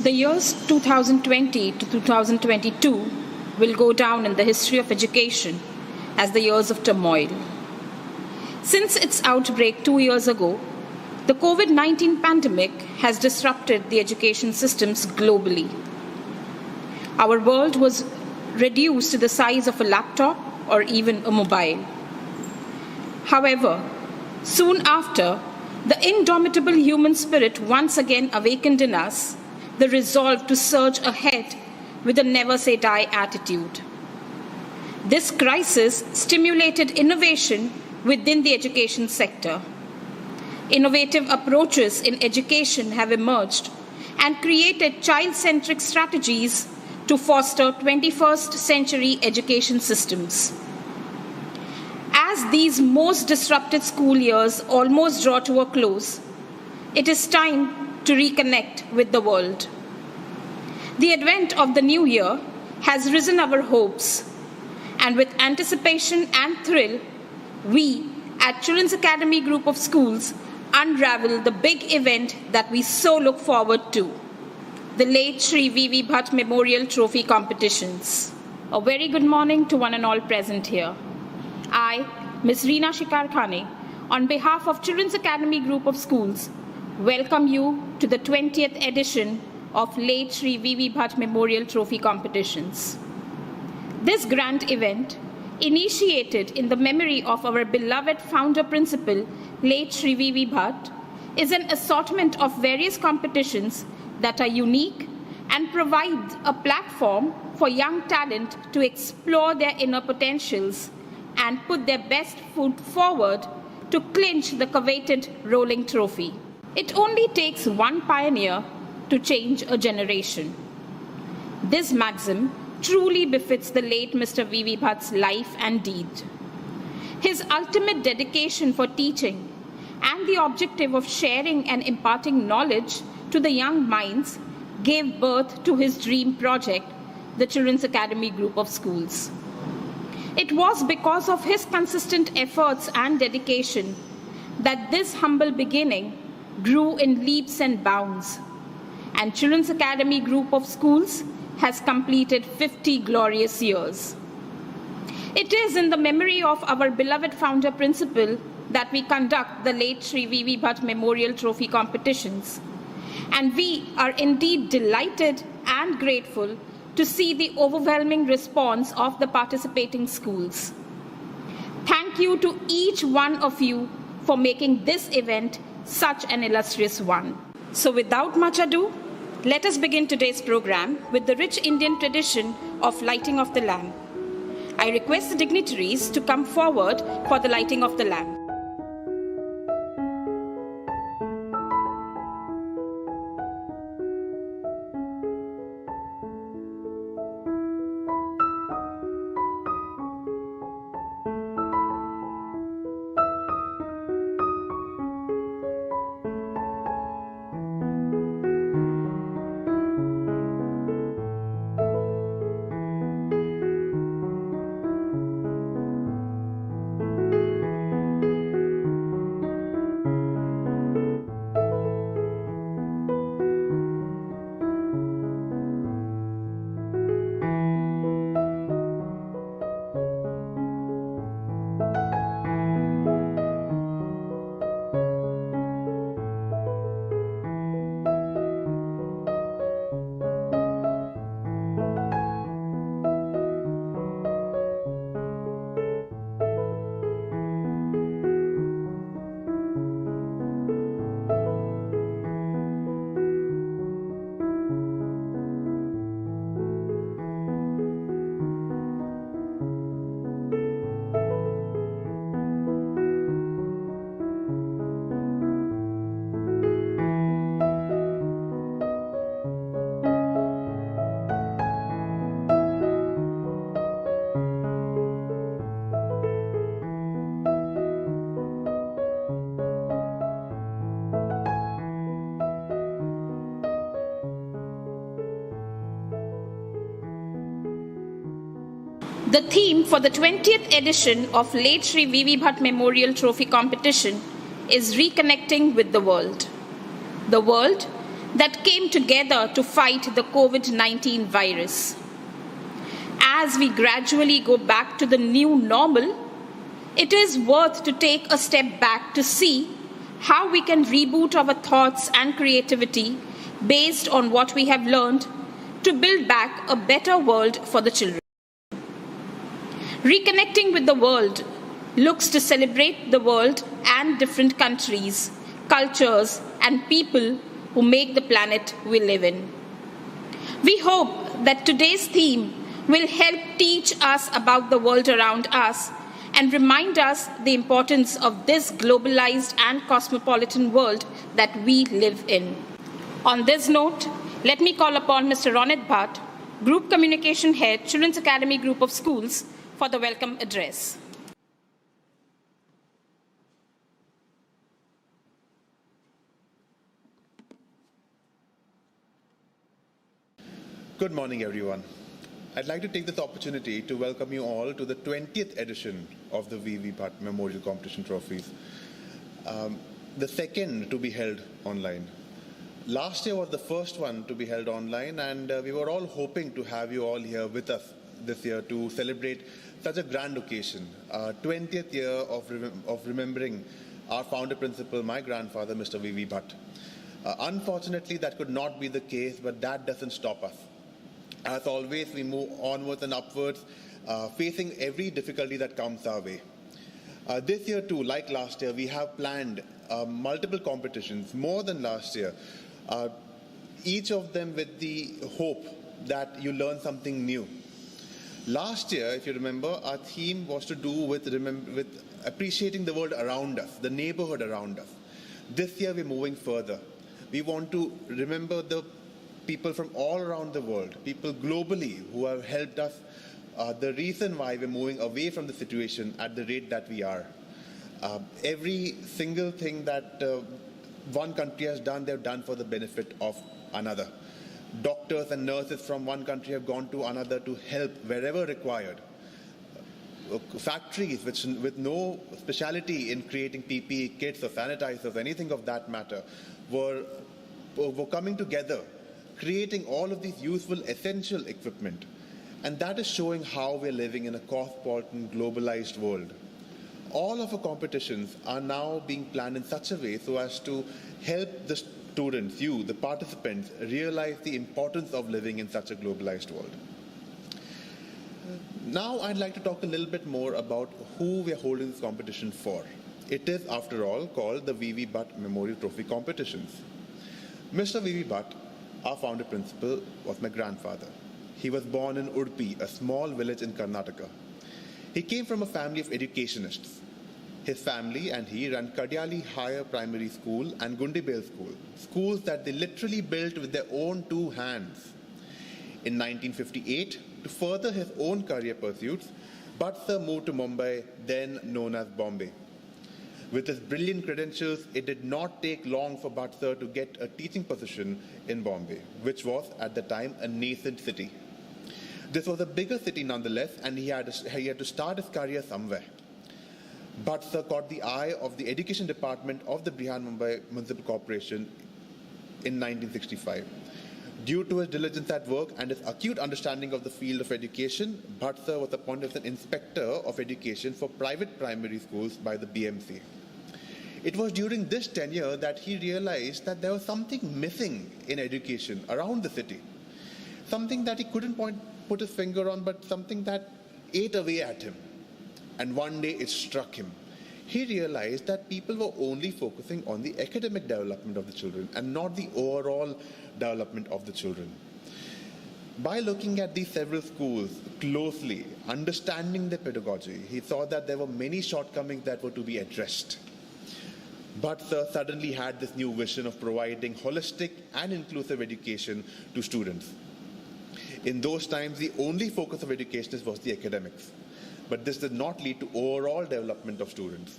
The years 2020 to 2022 will go down in the history of education as the years of turmoil. Since its outbreak 2 years ago, the COVID-19 pandemic has disrupted the education systems globally. Our world was reduced to the size of a laptop or even a mobile. However, soon after, the indomitable human spirit once again awakened in us the resolve to surge ahead with a never-say-die attitude. This crisis stimulated innovation within the education sector. Innovative approaches in education have emerged and created child-centric strategies to foster 21st century education systems. As these most disrupted school years almost draw to a close, it is time to reconnect with the world. The advent of the new year has risen our hopes, and with anticipation and thrill, we at Children's Academy Group of Schools unravel the big event that we so look forward to, the LATE SHRI V BHAT Memorial Trophy Competitions. A very good morning to one and all present here. I, Ms. Reena Shikar Khane, on behalf of Children's Academy Group of Schools, welcome you to the 20th edition of LATE SHRI V BHAT Memorial Trophy Competitions. This grand event, initiated in the memory of our beloved founder principal, LATE SHRI V BHAT, is an assortment of various competitions that are unique and provide a platform for young talent to explore their inner potentials and put their best foot forward to clinch the coveted rolling trophy. It only takes one pioneer to change a generation. This maxim truly befits the late Mr. V.V. Bhatt's life and deed. His ultimate dedication for teaching and the objective of sharing and imparting knowledge to the young minds gave birth to his dream project, the Children's Academy Group of Schools. It was because of his consistent efforts and dedication that this humble beginning grew in leaps and bounds, and Children's Academy Group of Schools has completed 50 glorious years. It is in the memory of our beloved founder principal that we conduct the LATE SHRI V Bhatt Memorial Trophy Competitions, and we are indeed delighted and grateful to see the overwhelming response of the participating schools. Thank you to each one of you for making this event such an illustrious one. So without much ado, let us begin today's program with the rich Indian tradition of lighting of the lamp. I request the dignitaries to come forward for the lighting of the lamp. The theme for the 20th edition of LATE SHRI V BHAT Memorial Trophy Competition is Reconnecting with the World. The world that came together to fight the COVID-19 virus. As we gradually go back to the new normal, it is worth to take a step back to see how we can reboot our thoughts and creativity based on what we have learned to build back a better world for the children. Reconnecting with the world looks to celebrate the world and different countries, cultures, and people who make the planet we live in. We hope that today's theme will help teach us about the world around us and remind us the importance of this globalized and cosmopolitan world that we live in. On this note, let me call upon Mr. Ronit Bhatt, Group Communication Head, Children's Academy Group of Schools, for the welcome address. Good morning, everyone. I'd like to take this opportunity to welcome you all to the 20th edition of the VV BHAT Memorial Competition Trophies, the second to be held online. Last year was the first one to be held online, and we were all hoping to have you all here with us this year to celebrate such a grand occasion, 20th year of remembering our founder principal, my grandfather, Mr. V.V. Bhatt. Unfortunately, that could not be the case, but that doesn't stop us. As always, we move onwards and upwards, facing every difficulty that comes our way. This year too, like last year, we have planned multiple competitions, more than last year, each of them with the hope that you learn something new. Last year, if you remember, our theme was to do with appreciating the world around us, the neighborhood around us. This year, we're moving further. We want to remember the people from all around the world, people globally who have helped us, the reason why we're moving away from the situation at the rate that we are. Every single thing that one country has done, they've done for the benefit of another. Doctors and nurses from one country have gone to another to help wherever required. Factories with no speciality in creating PPE kits or sanitizers, anything of that matter, were coming together, creating all of these useful, essential equipment. And that is showing how we're living in a cosmopolitan, globalized world. All of our competitions are now being planned in such a way so as to help the students, you, the participants, realize the importance of living in such a globalized world. Now I'd like to talk a little bit more about who we are holding this competition for. It is, after all, called the V.V. Bhatt Memorial Trophy Competitions. Mr. V.V. Bhatt, our founder principal, was my grandfather. He was born in Udupi, a small village in Karnataka. He came from a family of educationists. His family and he ran Kadyali Higher Primary School and Gundibel School, schools that they literally built with their own two hands. In 1958, to further his own career pursuits, Bhatt sir moved to Mumbai, then known as Bombay. With his brilliant credentials, it did not take long for Bhatt sir to get a teaching position in Bombay, which was at the time a nascent city. This was a bigger city nonetheless, and he had to start his career somewhere. Bhatt sir caught the eye of the Education Department of the Mumbai Municipal Corporation in 1965. Due to his diligence at work and his acute understanding of the field of education, Bhatt sir was appointed as an inspector of education for private primary schools by the BMC. It was during this tenure that he realized that there was something missing in education around the city. Something that he couldn't put his finger on, but something that ate away at him. And one day it struck him. He realized that people were only focusing on the academic development of the children and not the overall development of the children. By looking at these several schools closely, understanding their pedagogy, he saw that there were many shortcomings that were to be addressed. Bhatt sir suddenly had this new vision of providing holistic and inclusive education to students. In those times, the only focus of education was the academics. But this did not lead to overall development of students.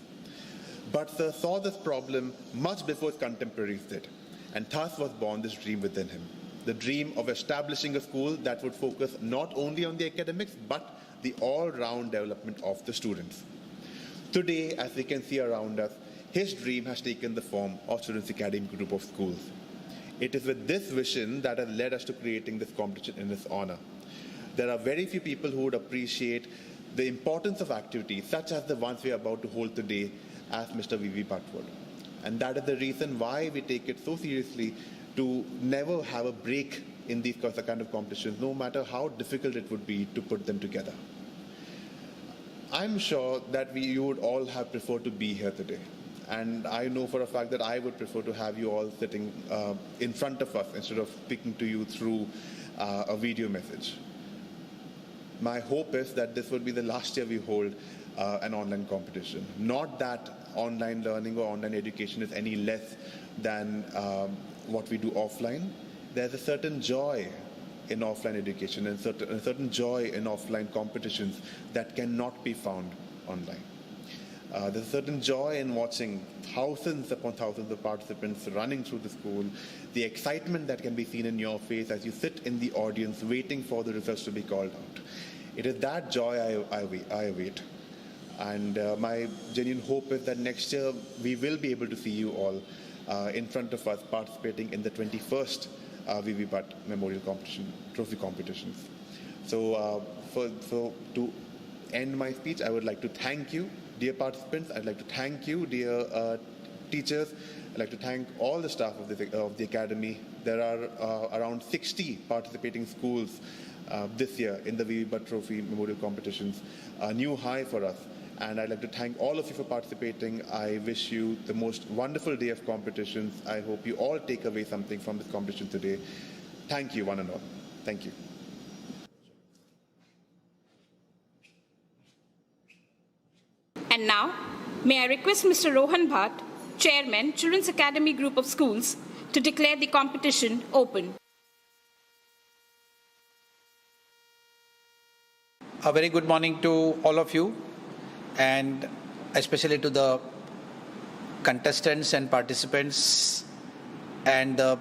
Bhatt sir saw this problem much before his contemporaries did, and thus was born this dream within him. The dream of establishing a school that would focus not only on the academics, but the all-round development of the students. Today, as we can see around us, his dream has taken the form of Students' Academy Group of Schools. It is with this vision that has led us to creating this competition in his honor. There are very few people who would appreciate the importance of activities such as the ones we are about to hold today as Mr. V.V. Bhatt would. And that is the reason why we take it so seriously to never have a break in these kind of competitions, no matter how difficult it would be to put them together. I'm sure that you would all have preferred to be here today. And I know for a fact that I would prefer to have you all sitting in front of us instead of speaking to you through a video message. My hope is that this would be the last year we hold an online competition. Not that online learning or online education is any less than what we do offline. There's a certain joy in offline education and a certain joy in offline competitions that cannot be found online. There's a certain joy in watching thousands upon thousands of participants running through the school, the excitement that can be seen in your face as you sit in the audience waiting for the results to be called out. It is that joy I await. And my genuine hope is that next year we will be able to see you all in front of us participating in the 21st V.V. Bhatt Memorial Trophy Competitions. So to end my speech, I would like to thank you, dear participants. I'd like to thank you, dear teachers. I'd like to thank all the staff of the Academy. There are around 60 participating schools this year in the V.V. Bhatt Trophy Memorial Competitions, a new high for us. And I'd like to thank all of you for participating. I wish you the most wonderful day of competitions. I hope you all take away something from this competition today. Thank you, one and all. Thank you. And now, may I request Mr. Rohan Bhatt, Chairman, Children's Academy Group of Schools, to declare the competition open. A very good morning to all of you, and especially to the contestants and participants and the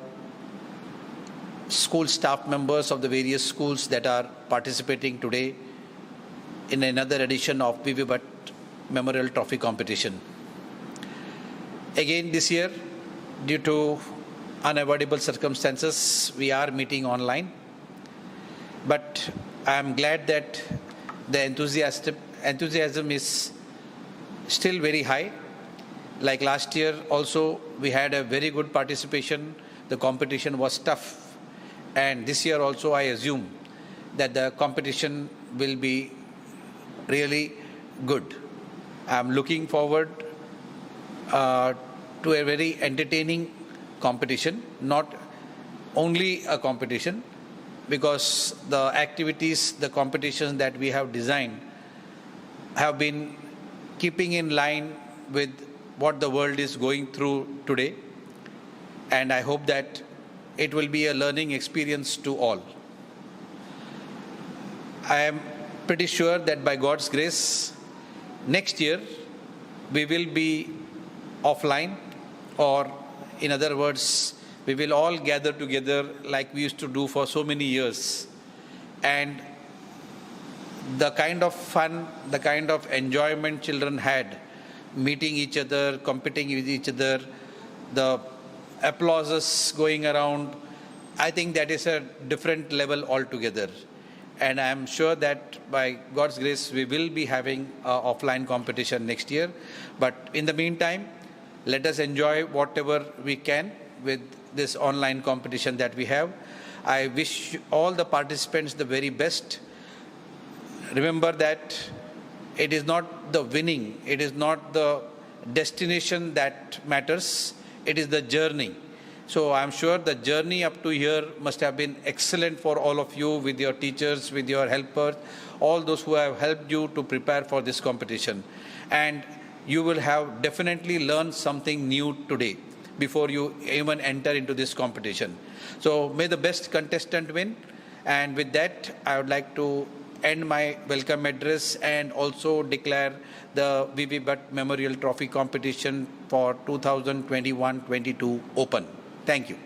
school staff members of the various schools that are participating today in another edition of V.V. Bhatt Memorial Trophy Competition. Again this year, due to unavoidable circumstances, we are meeting online. But I am glad that the enthusiasm is still very high. Like last year also, we had a very good participation. The competition was tough. And this year also, I assume that the competition will be really good. I'm looking forward to a very entertaining competition, not only a competition, because the activities, the competitions that we have designed have been keeping in line with what the world is going through today. And I hope that it will be a learning experience to all. I am pretty sure that by God's grace, next year we will be offline, or in other words, we will all gather together like we used to do for so many years. And the kind of fun, the kind of enjoyment children had, meeting each other, competing with each other, the applauses going around, I think that is a different level altogether. And I am sure that by God's grace, we will be having an offline competition next year. But in the meantime, let us enjoy whatever we can with this online competition that we have. I wish all the participants the very best. Remember that it is not the winning, it is not the destination that matters, it is the journey. So I'm sure the journey up to here must have been excellent for all of you, with your teachers, with your helpers, all those who have helped you to prepare for this competition. And you will have definitely learned something new today before you even enter into this competition. So may the best contestant win. And with that, I would like to end my welcome address and also declare the V.V. Bhatt Memorial Trophy Competition for 2021-22 open. Thank you.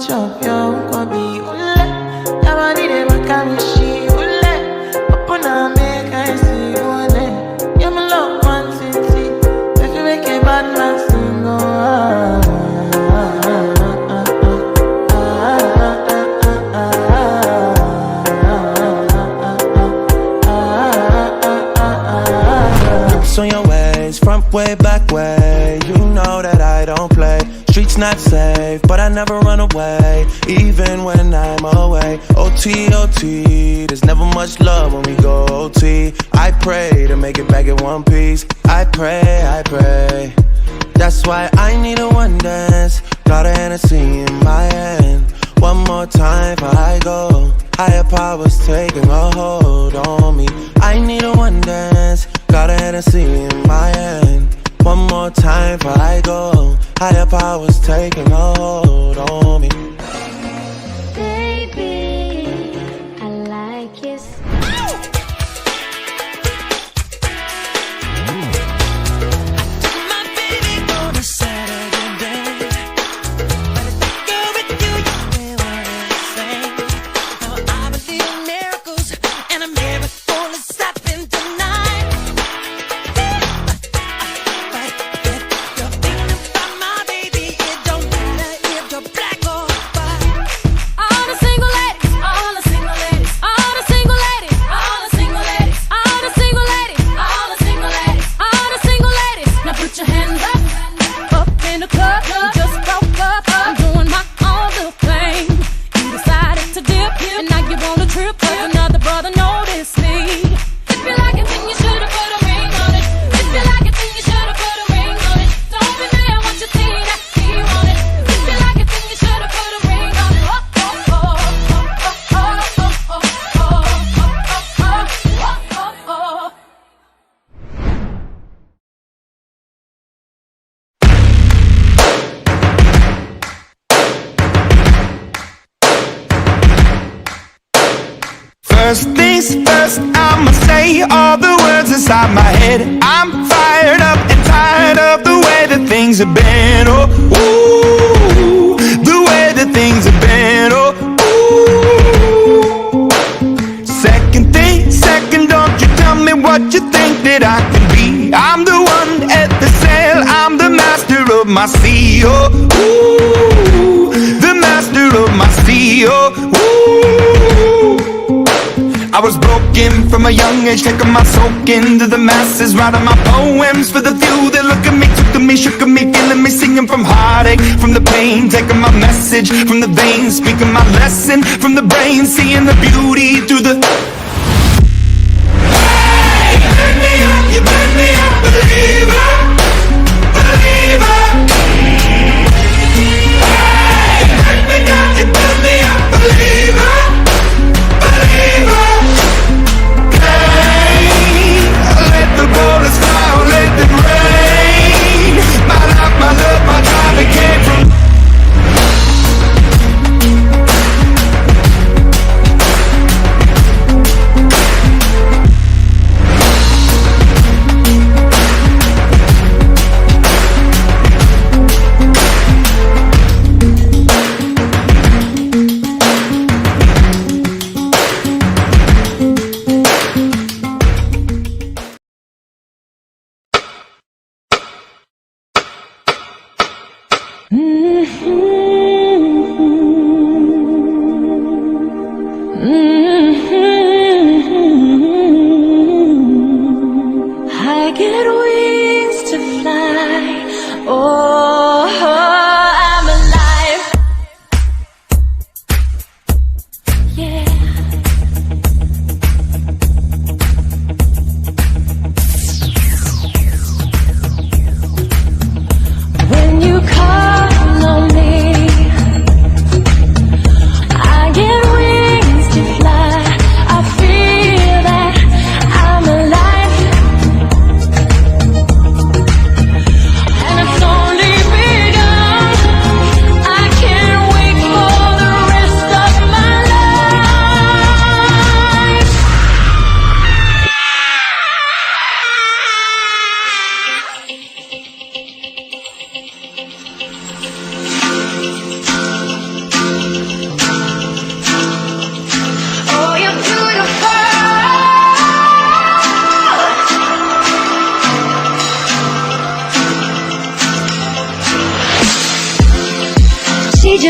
champion, Kobe, ule. Yabani de makamishi, ule. Upon a make I see, ule. You my love, man, city. If you make a bad man sing, on your ways, front way, back way. You know that I don't play. Streets not safe, but I never run away, even when I'm away. OT, OT, there's never much love when we go OT. I pray to make it back in one piece. I pray, I pray. That's why I need a one dance. Got a Hennessy in my hand. One more time before I go. Higher powers taking a hold on me. I need a one dance. Got a Hennessy in my hand. One more time before I go. Higher powers taking a hold on me. Baby, I like your First things first, I'ma say all the words inside my head. I'm fired up and tired of the way that things have been. Oh, ooh, the way that things have been. Oh, ooh. Second thing, second, don't you tell me what you think that I can be. I'm the one at the sail, I'm the master of my sea. Oh, ooh, the master of my sea. Oh, ooh. I was broken from a young age, taking my soak into the masses, writing my poems for the few that look at me, took to me, shook at me, feeling me, singing from heartache, from the pain, taking my message from the veins, speaking my lesson from the brain, seeing the beauty through the... Hey, you burn me up, you burn me up, believer, believer. Hey, you burn me down, you burn me up, believer, believer. The bullets fly, let them rain. My life, my love, my time, it came from I get wings to fly. Oh, I'm alive. Yeah. When you call on me, I get wings to fly.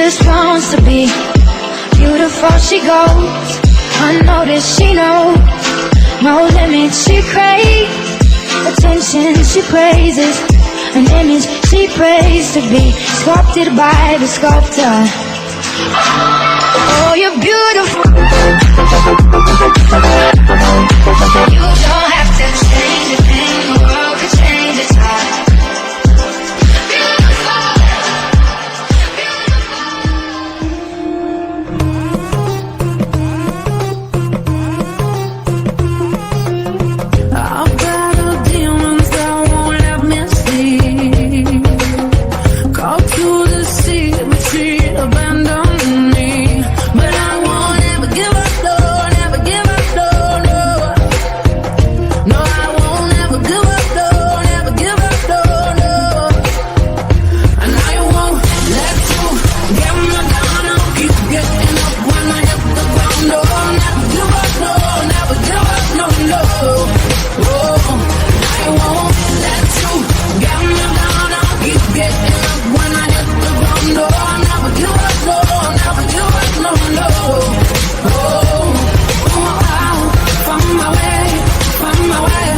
just wants to be beautiful. She goes unnoticed, she knows no limits. She craves attention, she praises an image she prays to be sculpted by the sculptor. Oh, you're beautiful. You don't have to change a thing, the world could change its heart. I've got demons that won't let me sleep. Called to the sea, but she abandoned me. But I won't ever give up, no, never give up, no, no. No, I won't ever give up, no, never give up, no, no. And I won't let you get me down. I'll keep getting up when I hit the ground. No, never give up, no, never give up, no, no. Oh, I won't let you get me down. I'll keep getting up when I hit the ground. No, never give up, no, never give up, no, no. Oh, I'll find my way, find my way.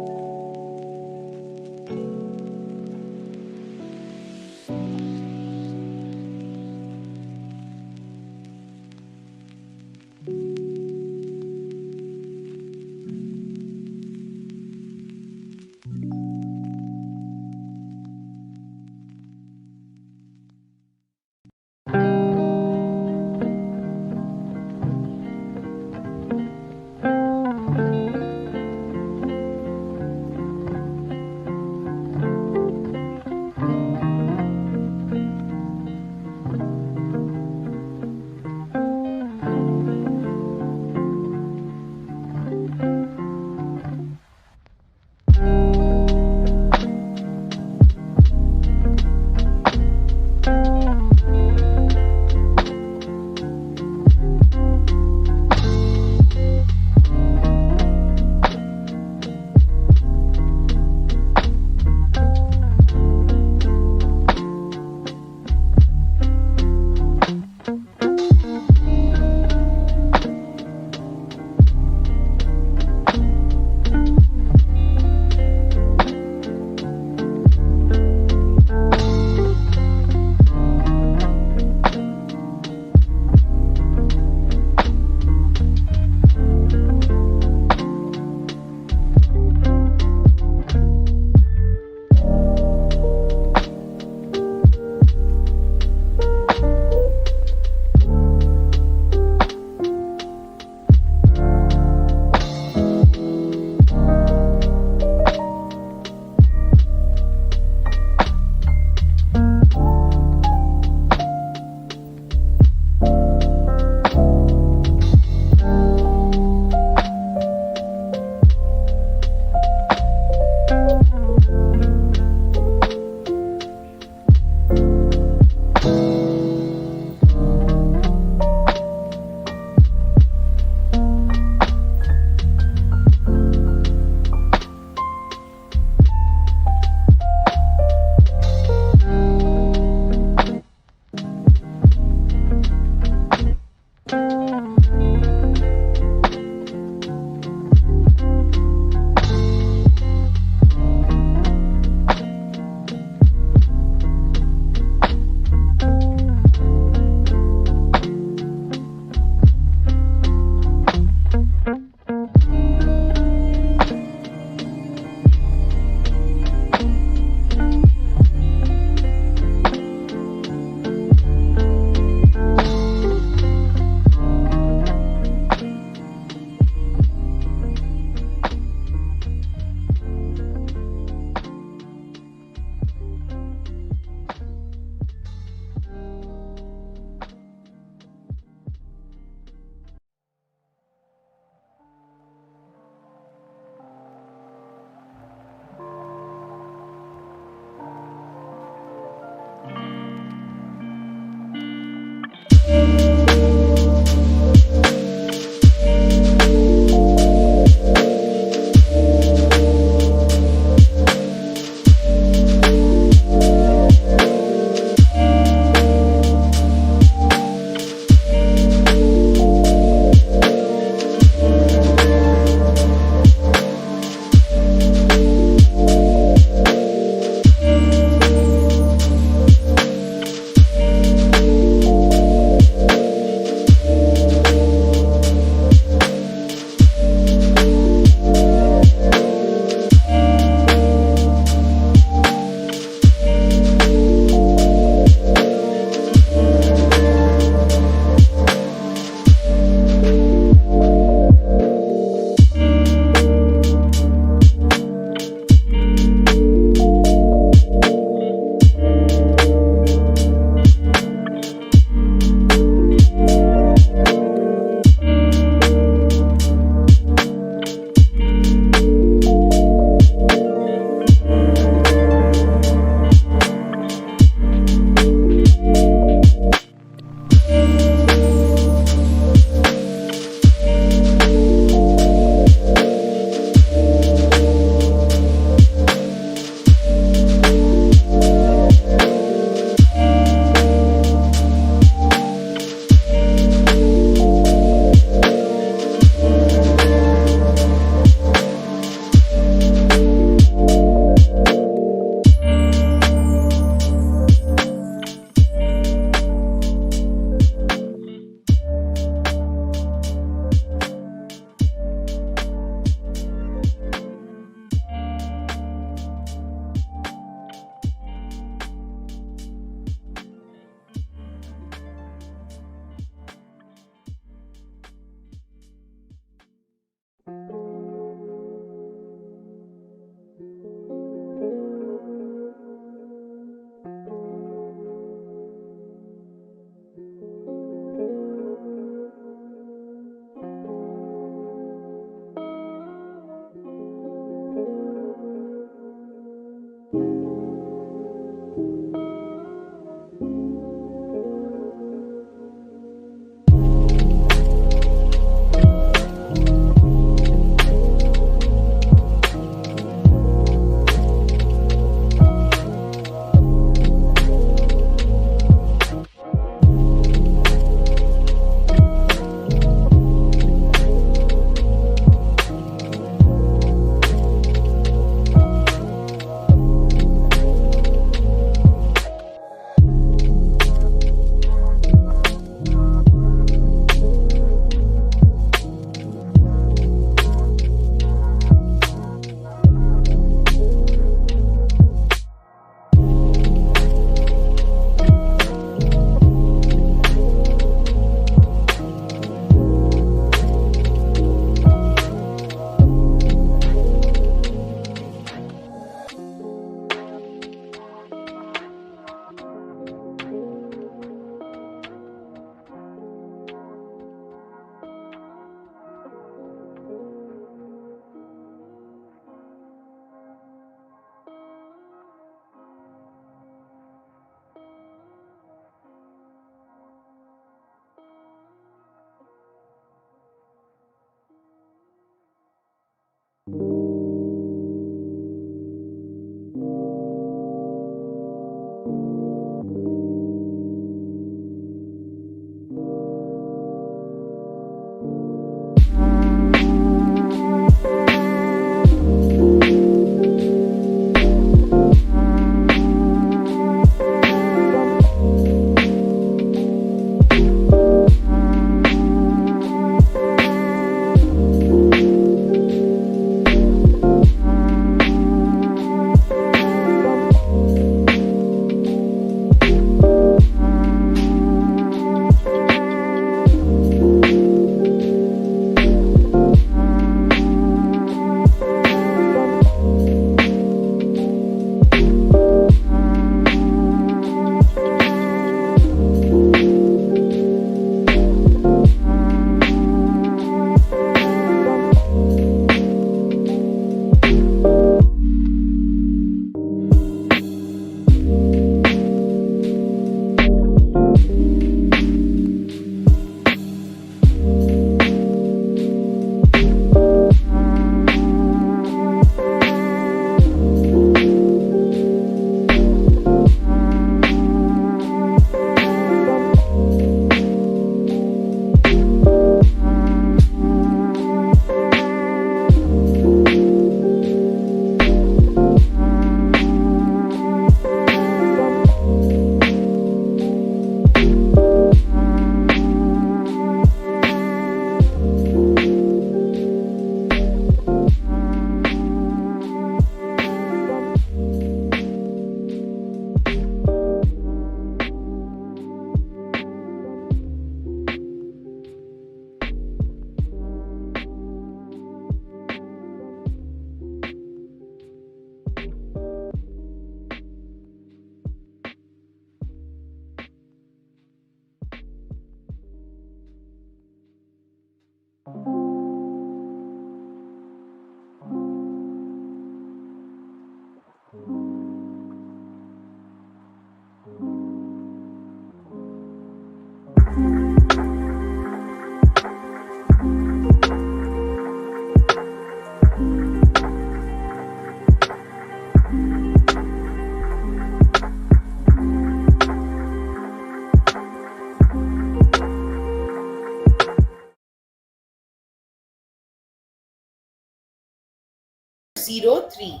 03.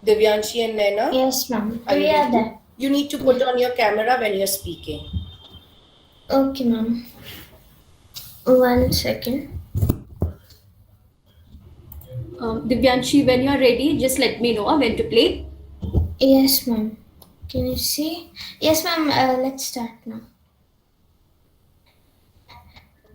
Divyanshi and Naina? Yes, ma'am. Are you We are ready? there. You need to put on your camera when you're speaking. Okay, ma'am. 1 second. Divyanshi, when you are ready, just let me know when to play. Yes, ma'am. Can you see? Yes, ma'am. Let's start now.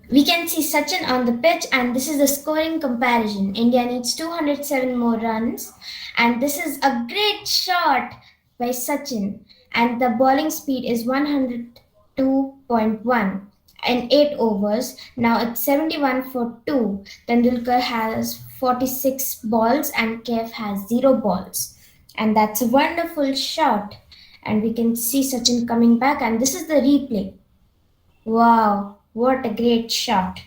We can see Sachin on the pitch, and this is the scoring comparison. India needs 207 more runs, and this is a great shot by Sachin. And the bowling speed is 102.1 in 8 overs. Now it's 71 for 2. Tendulkar has 46 balls, and KF has 0 balls. And that's a wonderful shot. And we can see Sachin coming back, and this is the replay. Wow, what a great shot.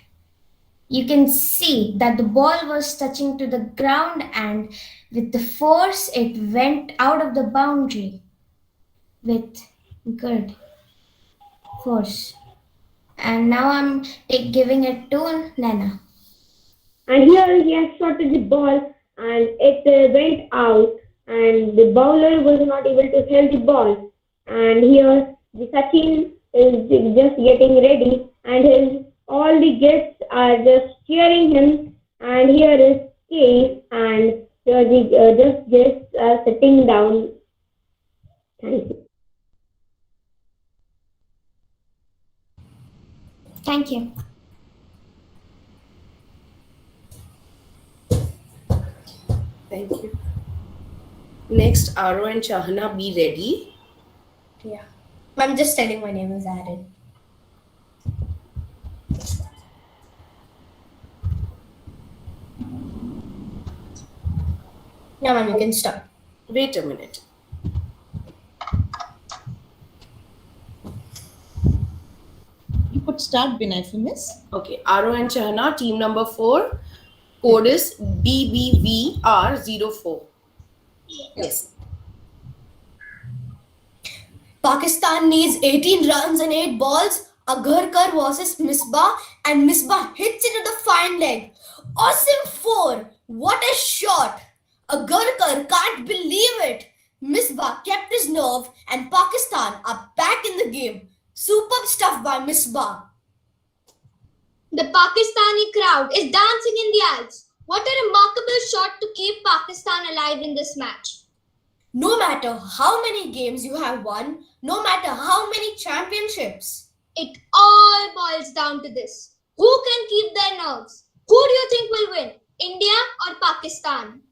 You can see that the ball was touching to the ground, and with the force it went out of the boundary with good force. And now I'm giving it to Nana. And here he has shot the ball and it went out, and the bowler was not able to hold the ball. And here the Sachin is just getting ready, and all the guests are just cheering him. And here is Cave, and here the just guests are sitting down. Thank you. Thank you. Thank you. Next, Aro and Chahana, be ready. Yeah. I'm just telling my name is added. Now, ma'am, you can start. Wait a minute. You could start, Binay, for miss. Okay, Aro and Chahana, team number 4. Code is BBVR04. Yes. Pakistan needs 18 runs and 8 balls. Agarkar versus Misbah, and Misbah hits into the fine leg. Awesome 4. What a shot. Agarkar can't believe it. Misbah kept his nerve, and Pakistan are back in the game. Superb stuff by Misbah. The Pakistani crowd is dancing in the aisles. What a remarkable shot to keep Pakistan alive in this match. No matter how many games you have won, no matter how many championships, it all boils down to this. Who can keep their nerves? Who do you think will win, India or Pakistan?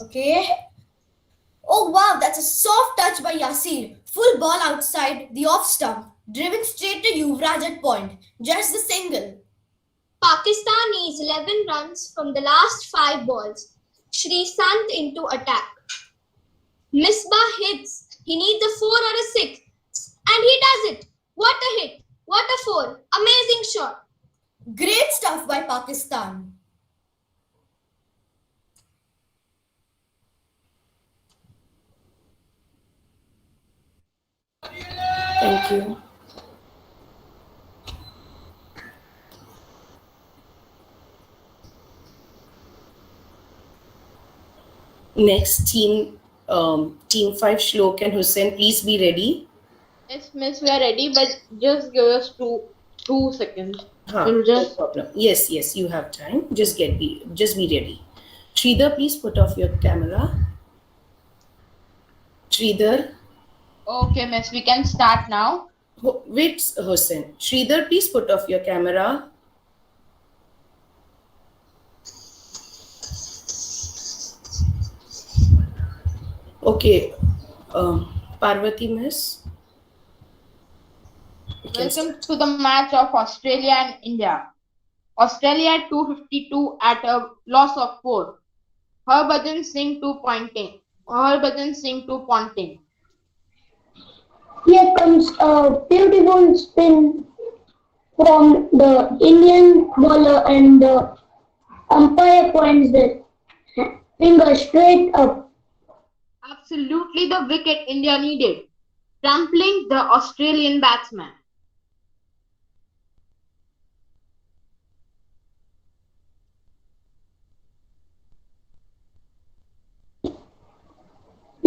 Okay. Oh wow, that's a soft touch by Yasir. Full ball outside the off stump, driven straight to Yuvraj at point. Just the single. Pakistan needs 11 runs from the last 5 balls. Shri Sant into attack. Misbah hits. He needs a 4 or a 6. And he does it. What a hit. What a 4. Amazing shot. Great stuff by Pakistan. Thank you. Next, team 5, Shlok and Hussain, please be ready. Yes, miss, we are ready, but just give us two seconds. No problem. Yes, you have time. Just be ready. Sridhar, please put off your camera. Sridhar. Okay, miss, we can start now. Wait, Hussain. Sridhar, please put off your camera. Okay, Parvati miss. Welcome to the match of Australia and India. Australia at 252 at a loss of 4. Harbhajan Singh to Ponting. Here comes a beautiful spin from the Indian bowler, and the umpire points the finger straight up. Absolutely the wicket India needed, trampling the Australian batsman.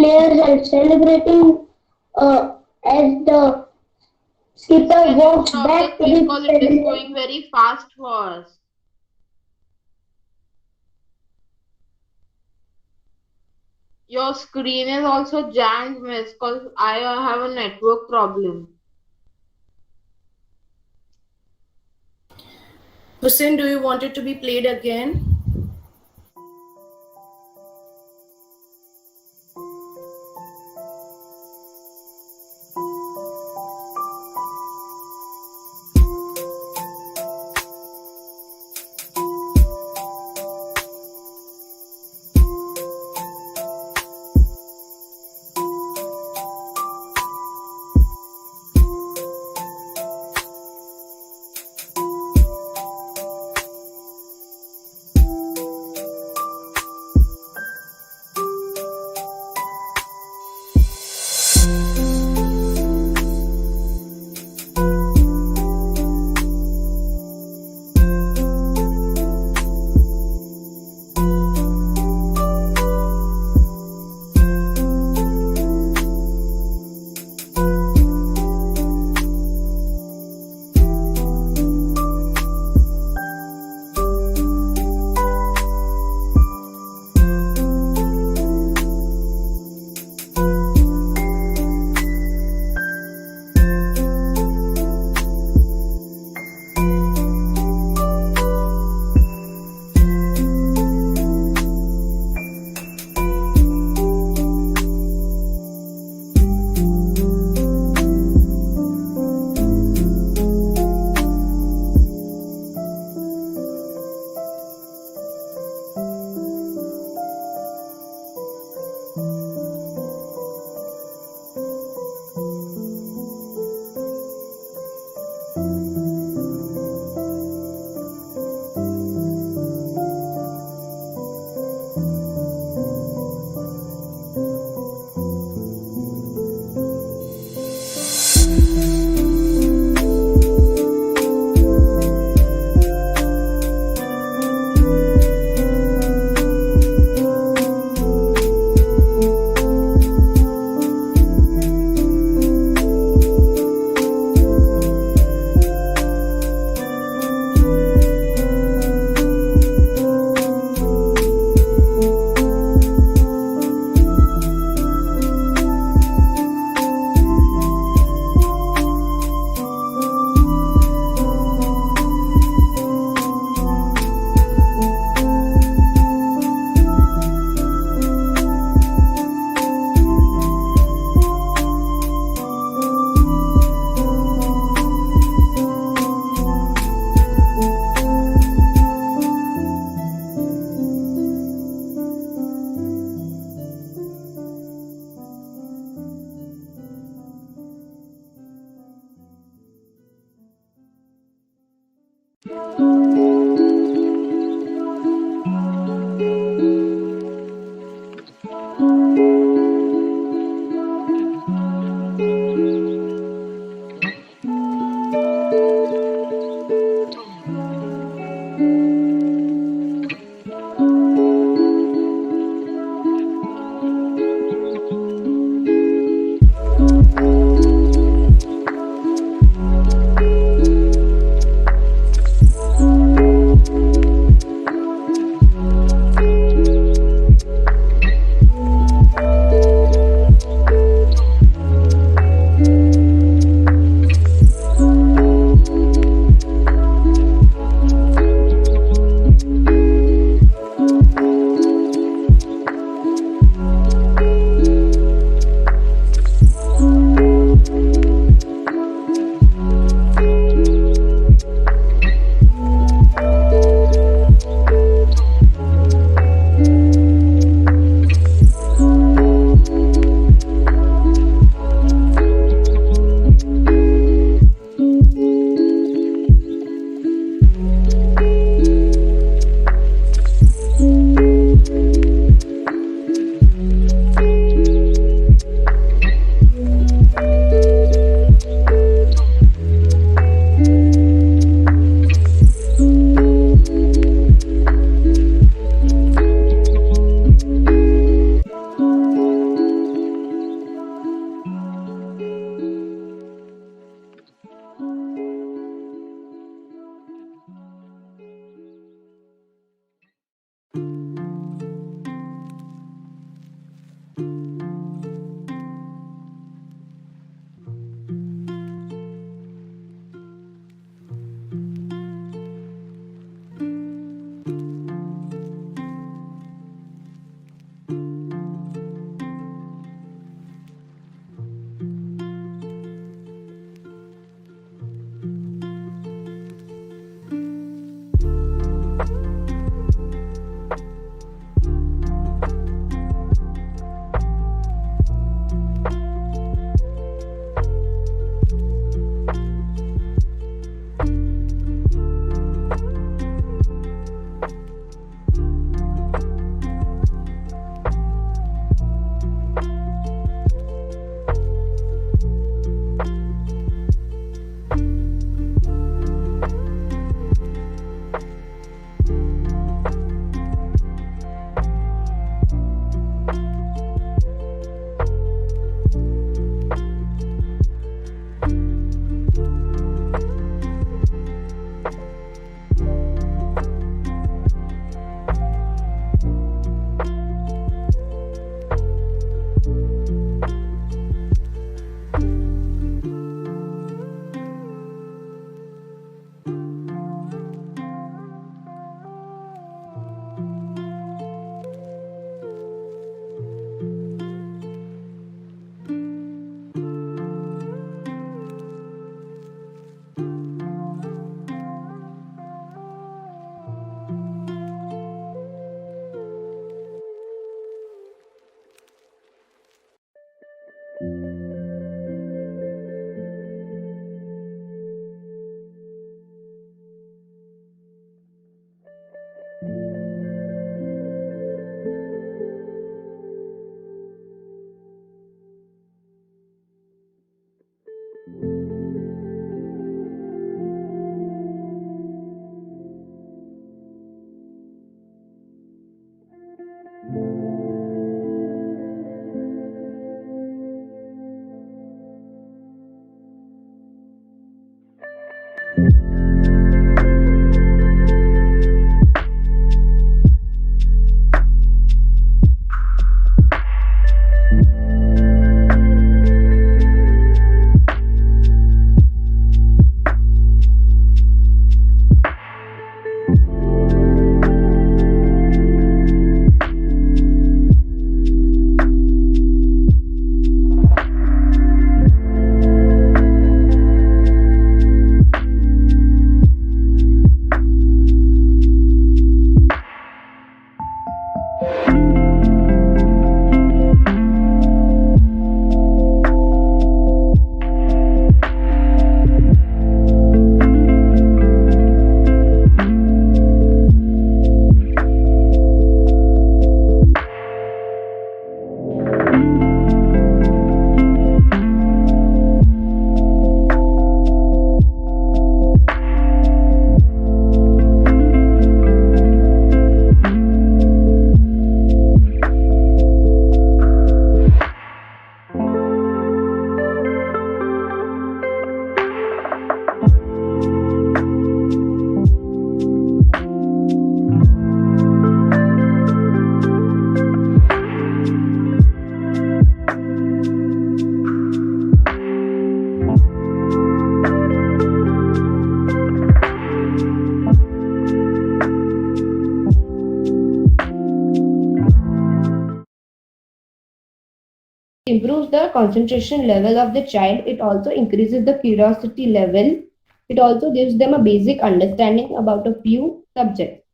players and celebrating as the skipper walks Stop back to this the because it is going very fast for us. Your screen is also jammed, miss, because I have a network problem. Hussein, do you want it to be played again? improves the concentration level of the child. It also increases the curiosity level. It also gives them a basic understanding about a few subjects.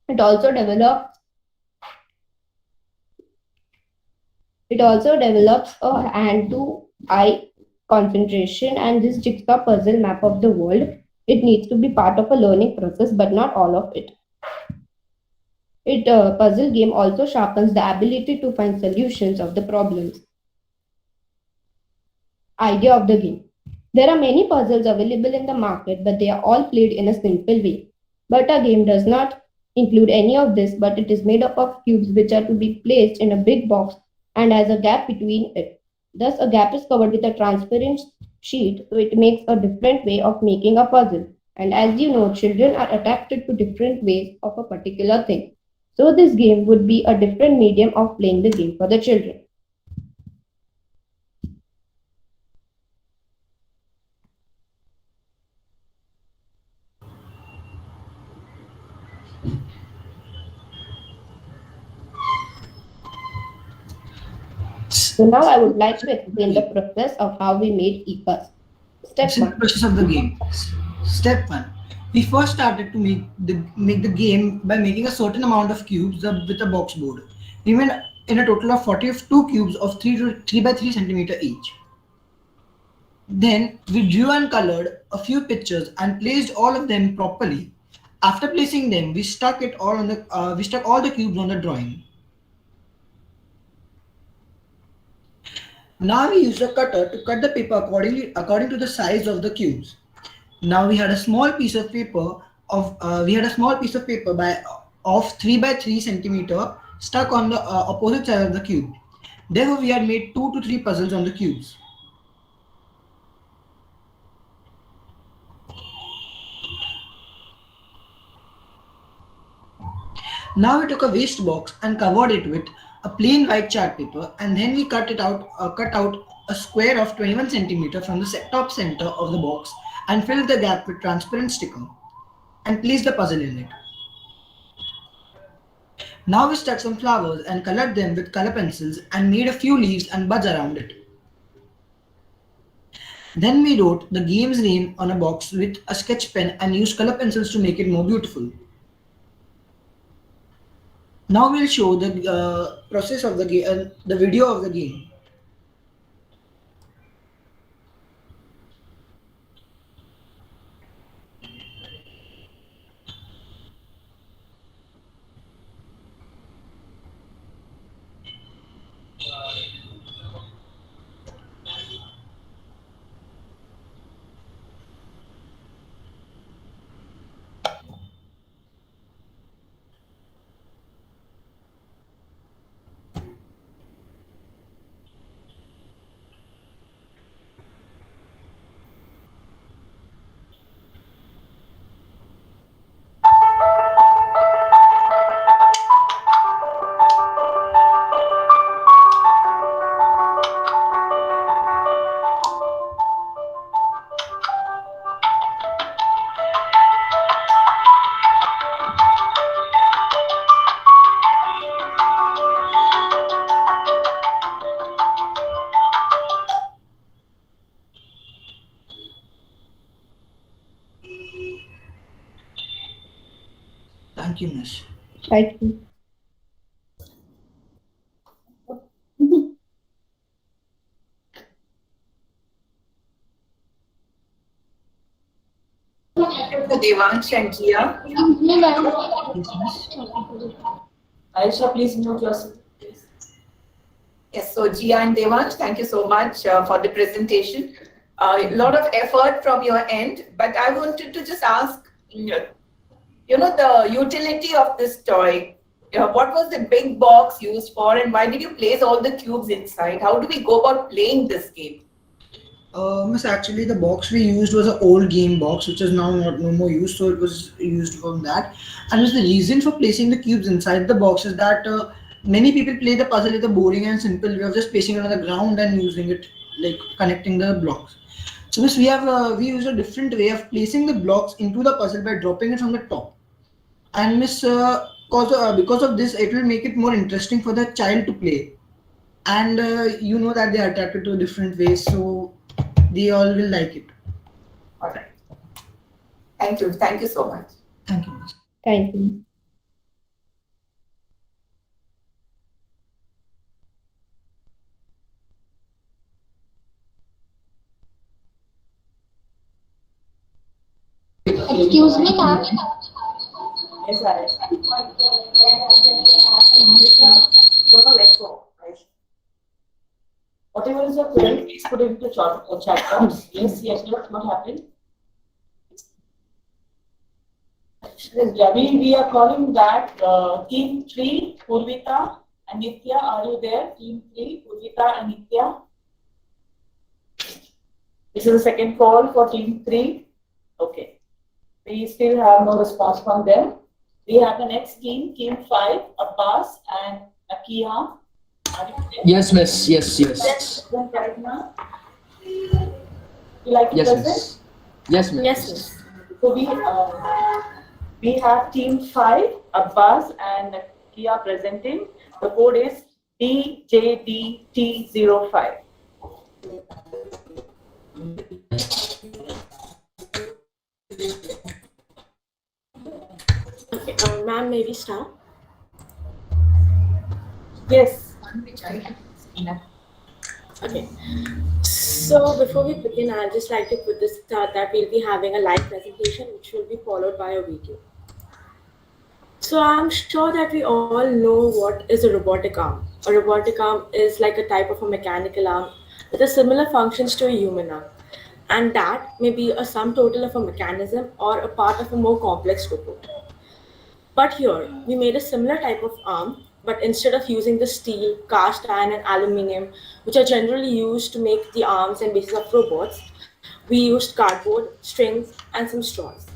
It also develops a hand to eye concentration, and this jigsaw puzzle map of the world. It needs to be part of a learning process, but not all of it. Puzzle game also sharpens the ability to find solutions of the problems. Idea of the game. There are many puzzles available in the market, but they are all played in a simple way. But a game does not include any of this, but it is made up of cubes which are to be placed in a big box and has a gap between it. Thus, a gap is covered with a transparent sheet, so it makes a different way of making a puzzle. And as you know, children are attracted to different ways of a particular thing. So, this game would be a different medium of playing the game for the children. So now I would like to explain the process of how we made e-puzzle. Step This is the 1. process of the game. Step 1. We first started to make the game by making a certain amount of cubes with a box board. We made in a total of 42 cubes of 3 by 3 centimeter each. Then we drew and colored a few pictures and placed all of them properly. After placing them, we stuck all the cubes on the drawing. Now we used a cutter to cut the paper according to the size of the cubes. Now we had a small piece of paper of 3 by 3 centimeter stuck on the opposite side of the cube. Therefore, we had made 2 to 3 puzzles on the cubes. Now we took a waste box and covered it with a plain white chart paper, and then we cut out a square of 21 centimeter from the top center of the box and filled the gap with transparent sticker and placed the puzzle in it. Now we stuck some flowers and colored them with color pencils and made a few leaves and buds around it. Then we wrote the game's name on a box with a sketch pen and used color pencils to make it more beautiful. Now we'll show the process of the game, the video of the game. Thank you, Miss. Thank you. Devansh and Gia. Aisha, please mute yourself. Yes, so Gia and Devansh, thank you so much for the presentation. A lot of effort from your end, but I wanted to just ask, the utility of this toy. What was the big box used for, and why did you place all the cubes inside? How do we go about playing this game? Miss, actually the box we used was an old game box which is now no more used, so it was used from that. And the reason for placing the cubes inside the box is that many people play the puzzle with a boring and simple way of just placing it on the ground and using it, like connecting the blocks. So miss, we use a different way of placing the blocks into the puzzle by dropping it from the top. And miss, because of this, it will make it more interesting for the child to play. and you know that they are attracted to different ways, so they all will like it. All right. Thank you. Thank you so much. Thank you. Thank you. Excuse me, ma'am. Yes, Alex. Whatever is your query, please put it into chat box. Yes, yes, what happened? We are calling back team 3, Purvita and Nitya. Are you there? Team 3, Purvita and Nitya. This is the second call for team 3. Okay. We still have no response from them. We have the next team 5, Abbas and Akia. Yes, miss. Yes, Yes, yes. right now. You like to Yes, present? miss. Yes, miss. Yes, miss. So we have team 5, Abbas and Kia presenting. The code is DJDT05. Okay, ma'am, may we start? Yes. Okay. So before we begin, I'd just like to put this that we'll be having a live presentation which will be followed by a video. So I'm sure that we all know what is a robotic arm. A robotic arm is like a type of a mechanical arm with a similar functions to a human arm. And that may be a sum total of a mechanism or a part of a more complex robot. But here, we made a similar type of arm, but instead of using the steel, cast iron, and aluminium, which are generally used to make the arms and bases of robots, we used cardboard, strings, and some straws.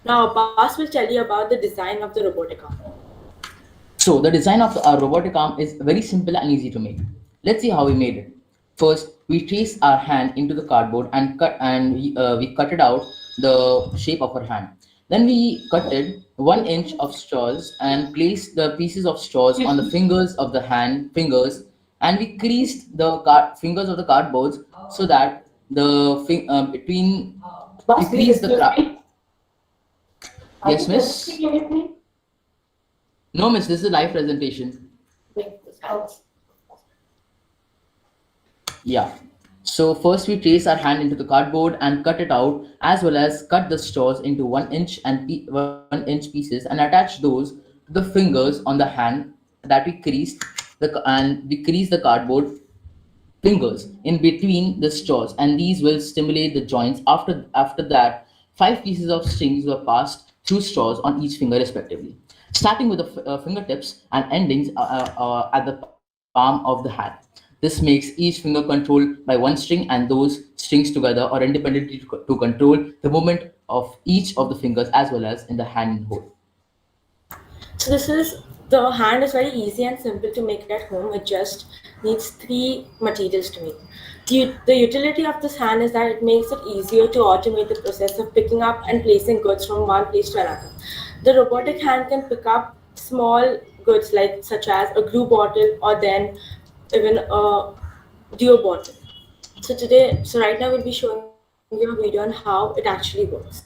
Now, Abbas will tell you about the design of the robotic arm. So the design of our robotic arm is very simple and easy to make. Let's see how we made it. First, we trace our hand into the cardboard and we cut it out the shape of our hand. Then we cutted 1 inch of straws and placed the pieces of straws on the fingers of the hand fingers, and we creased the fingers of the cardboards so that between we Boss, please creased the excuse me. Are Yes, you miss. presenting anything? No, miss. This is a live presentation. Yeah. So first we trace our hand into the cardboard and cut it out, as well as cut the straws into 1 inch pieces and attach those to the fingers on the hand that we creased and we crease the cardboard fingers in between the straws, and these will stimulate the joints. After that, 5 pieces of strings were passed through straws on each finger respectively, starting with the fingertips and endings at the palm of the hand. This makes each finger controlled by one string and those strings together or independently to control the movement of each of the fingers as well as in the hand whole. So this is the hand is very easy and simple to make at home. It just needs 3 materials to make. The utility of this hand is that it makes it easier to automate the process of picking up and placing goods from one place to another. The robotic hand can pick up small goods like such as a glue bottle or then even a dew bottle. So right now we'll be showing you a video on how it actually works.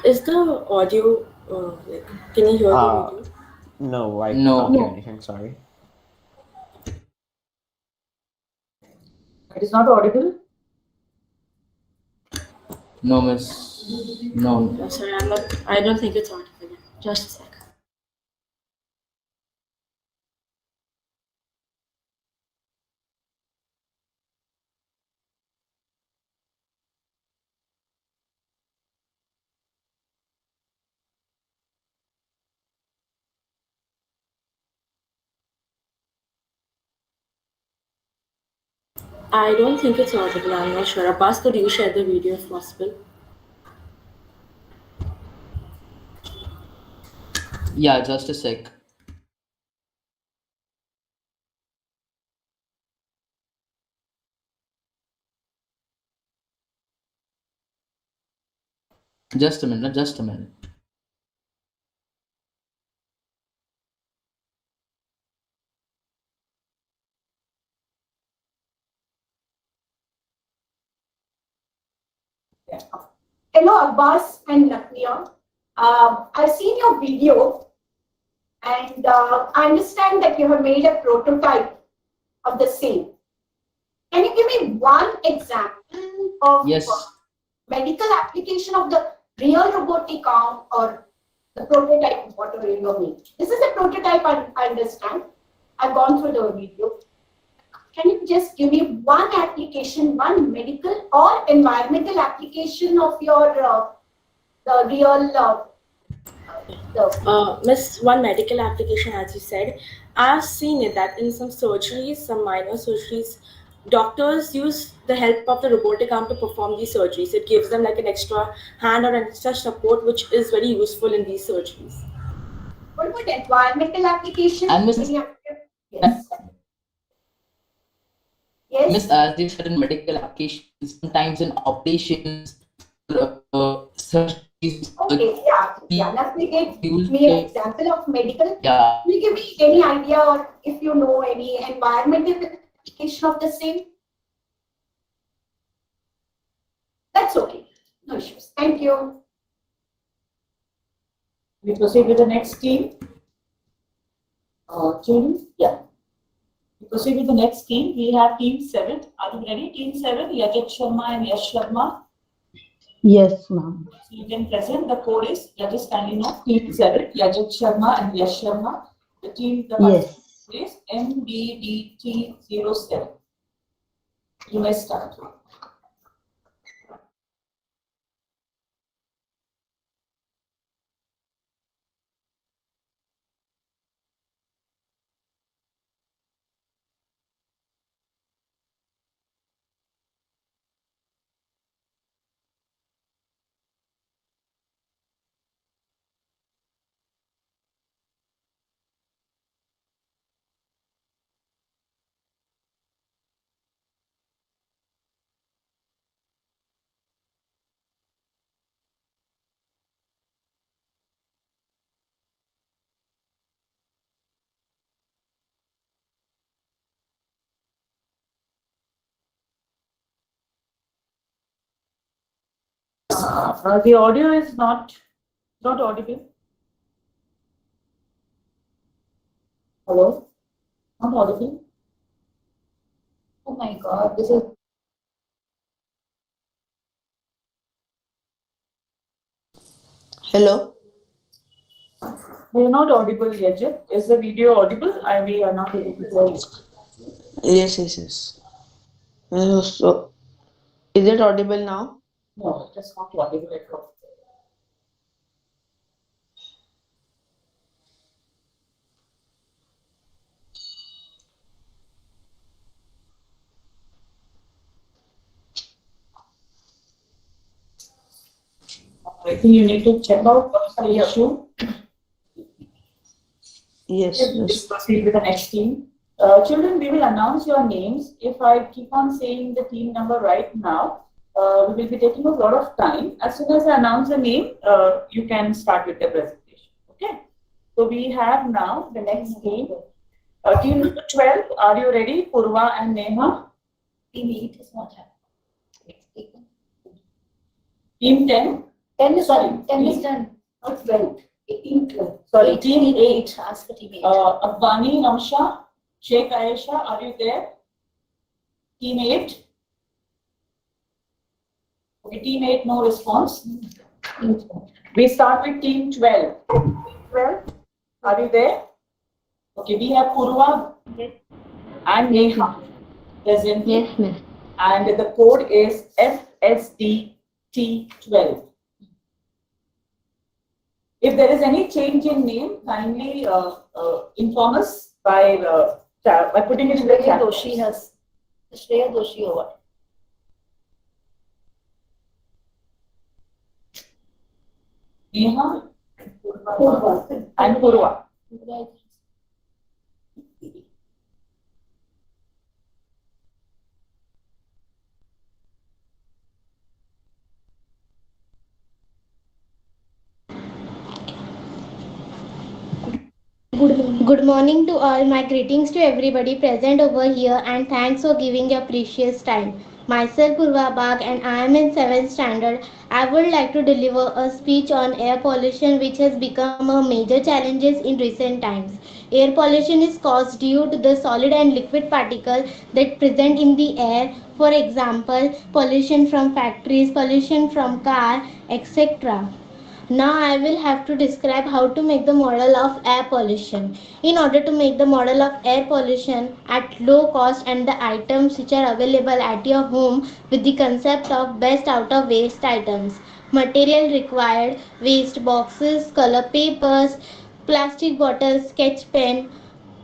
Is the audio like? Can you hear the video? No, I cannot No. hear anything. Sorry. It is not audible. No, miss. No. No, sorry, I'm not. I don't think it's audible. Just a sec. I don't think it's audible. I'm not sure. Abbas, could you share the video if possible? Yeah, just a sec. Just a minute, just a minute. Hello, Abbas and Lakmia. I've seen your video, and I understand that you have made a prototype of the same. Can you give me one example of Yes. medical application of the real robotic arm or the prototype, whatever you mean? This is a prototype, I understand. I've gone through the video. Can you just give me one application, one medical or environmental application of your the real Miss, one medical application, as you said, I've seen it that in some surgeries, some minor surgeries, doctors use the help of the robotic arm to perform these surgeries. It gives them like an extra hand or an extra support, which is very useful in these surgeries. What about environmental application? And Miss, Yes. Yes. Miss, as you said in medical applications, sometimes in operations, surgeries. Okay, yeah. Let me give me an example of medical. Yeah. Will you give me any idea or if you know any environmental application of the same? That's okay. No issues. Thank you. We proceed with the next team. Children, yeah. We proceed with the next team. We have team 7. Are you ready? Team 7, Yajit Sharma and Yash Sharma. Yes, ma'am. So you can present. The code is, just kindly know, team 7, Yajit Sharma and Yash Sharma. The team, the Yes. is MBDT07. You may start. The audio is not audible. Hello? Not audible. Oh my God, this is. Hello? We are not audible yet. Is the video audible? We are not able to hear you. Yes. So, is it audible now? No, it is not audible at all. I think you need to check out what's the issue. Yes. Let's proceed with the next team. Children, we will announce your names. If I keep on saying the team number right now, we will be taking a lot of time. As soon as I announce the name, you can start with the presentation. Okay? So we have now the next team. Team number 12, are you ready? Purva and Neha. Team 8 is not happening. Team 10. 10 is Sorry, done. 10 is done. Not 12. Team 12. Sorry, team 8. Ask for team 8. Abani, Ramsha, Sheikh Aisha, are you there? Team 8. Okay, team 8, no response. We start with team 12. 12, are you there? Okay, we have Purva and Neha present. Yes, miss. And the code is FSDT12. If there is any change in name, kindly inform us by putting it in the chat. Doshi has Shreya Doshi or what? Neha and Purva. Good morning to all. My greetings to everybody present over here and thanks for giving your precious time. Myself Purva Bag and I am in 7th standard. I would like to deliver a speech on air pollution which has become a major challenge in recent times. Air pollution is caused due to the solid and liquid particles that present in the air. For example, pollution from factories, pollution from car, etc. Now I will have to describe how to make the model of air pollution. In order to make the model of air pollution at low cost and the items which are available at your home with the concept of best out of waste items. Material required: waste boxes, color papers, plastic bottles, sketch pen,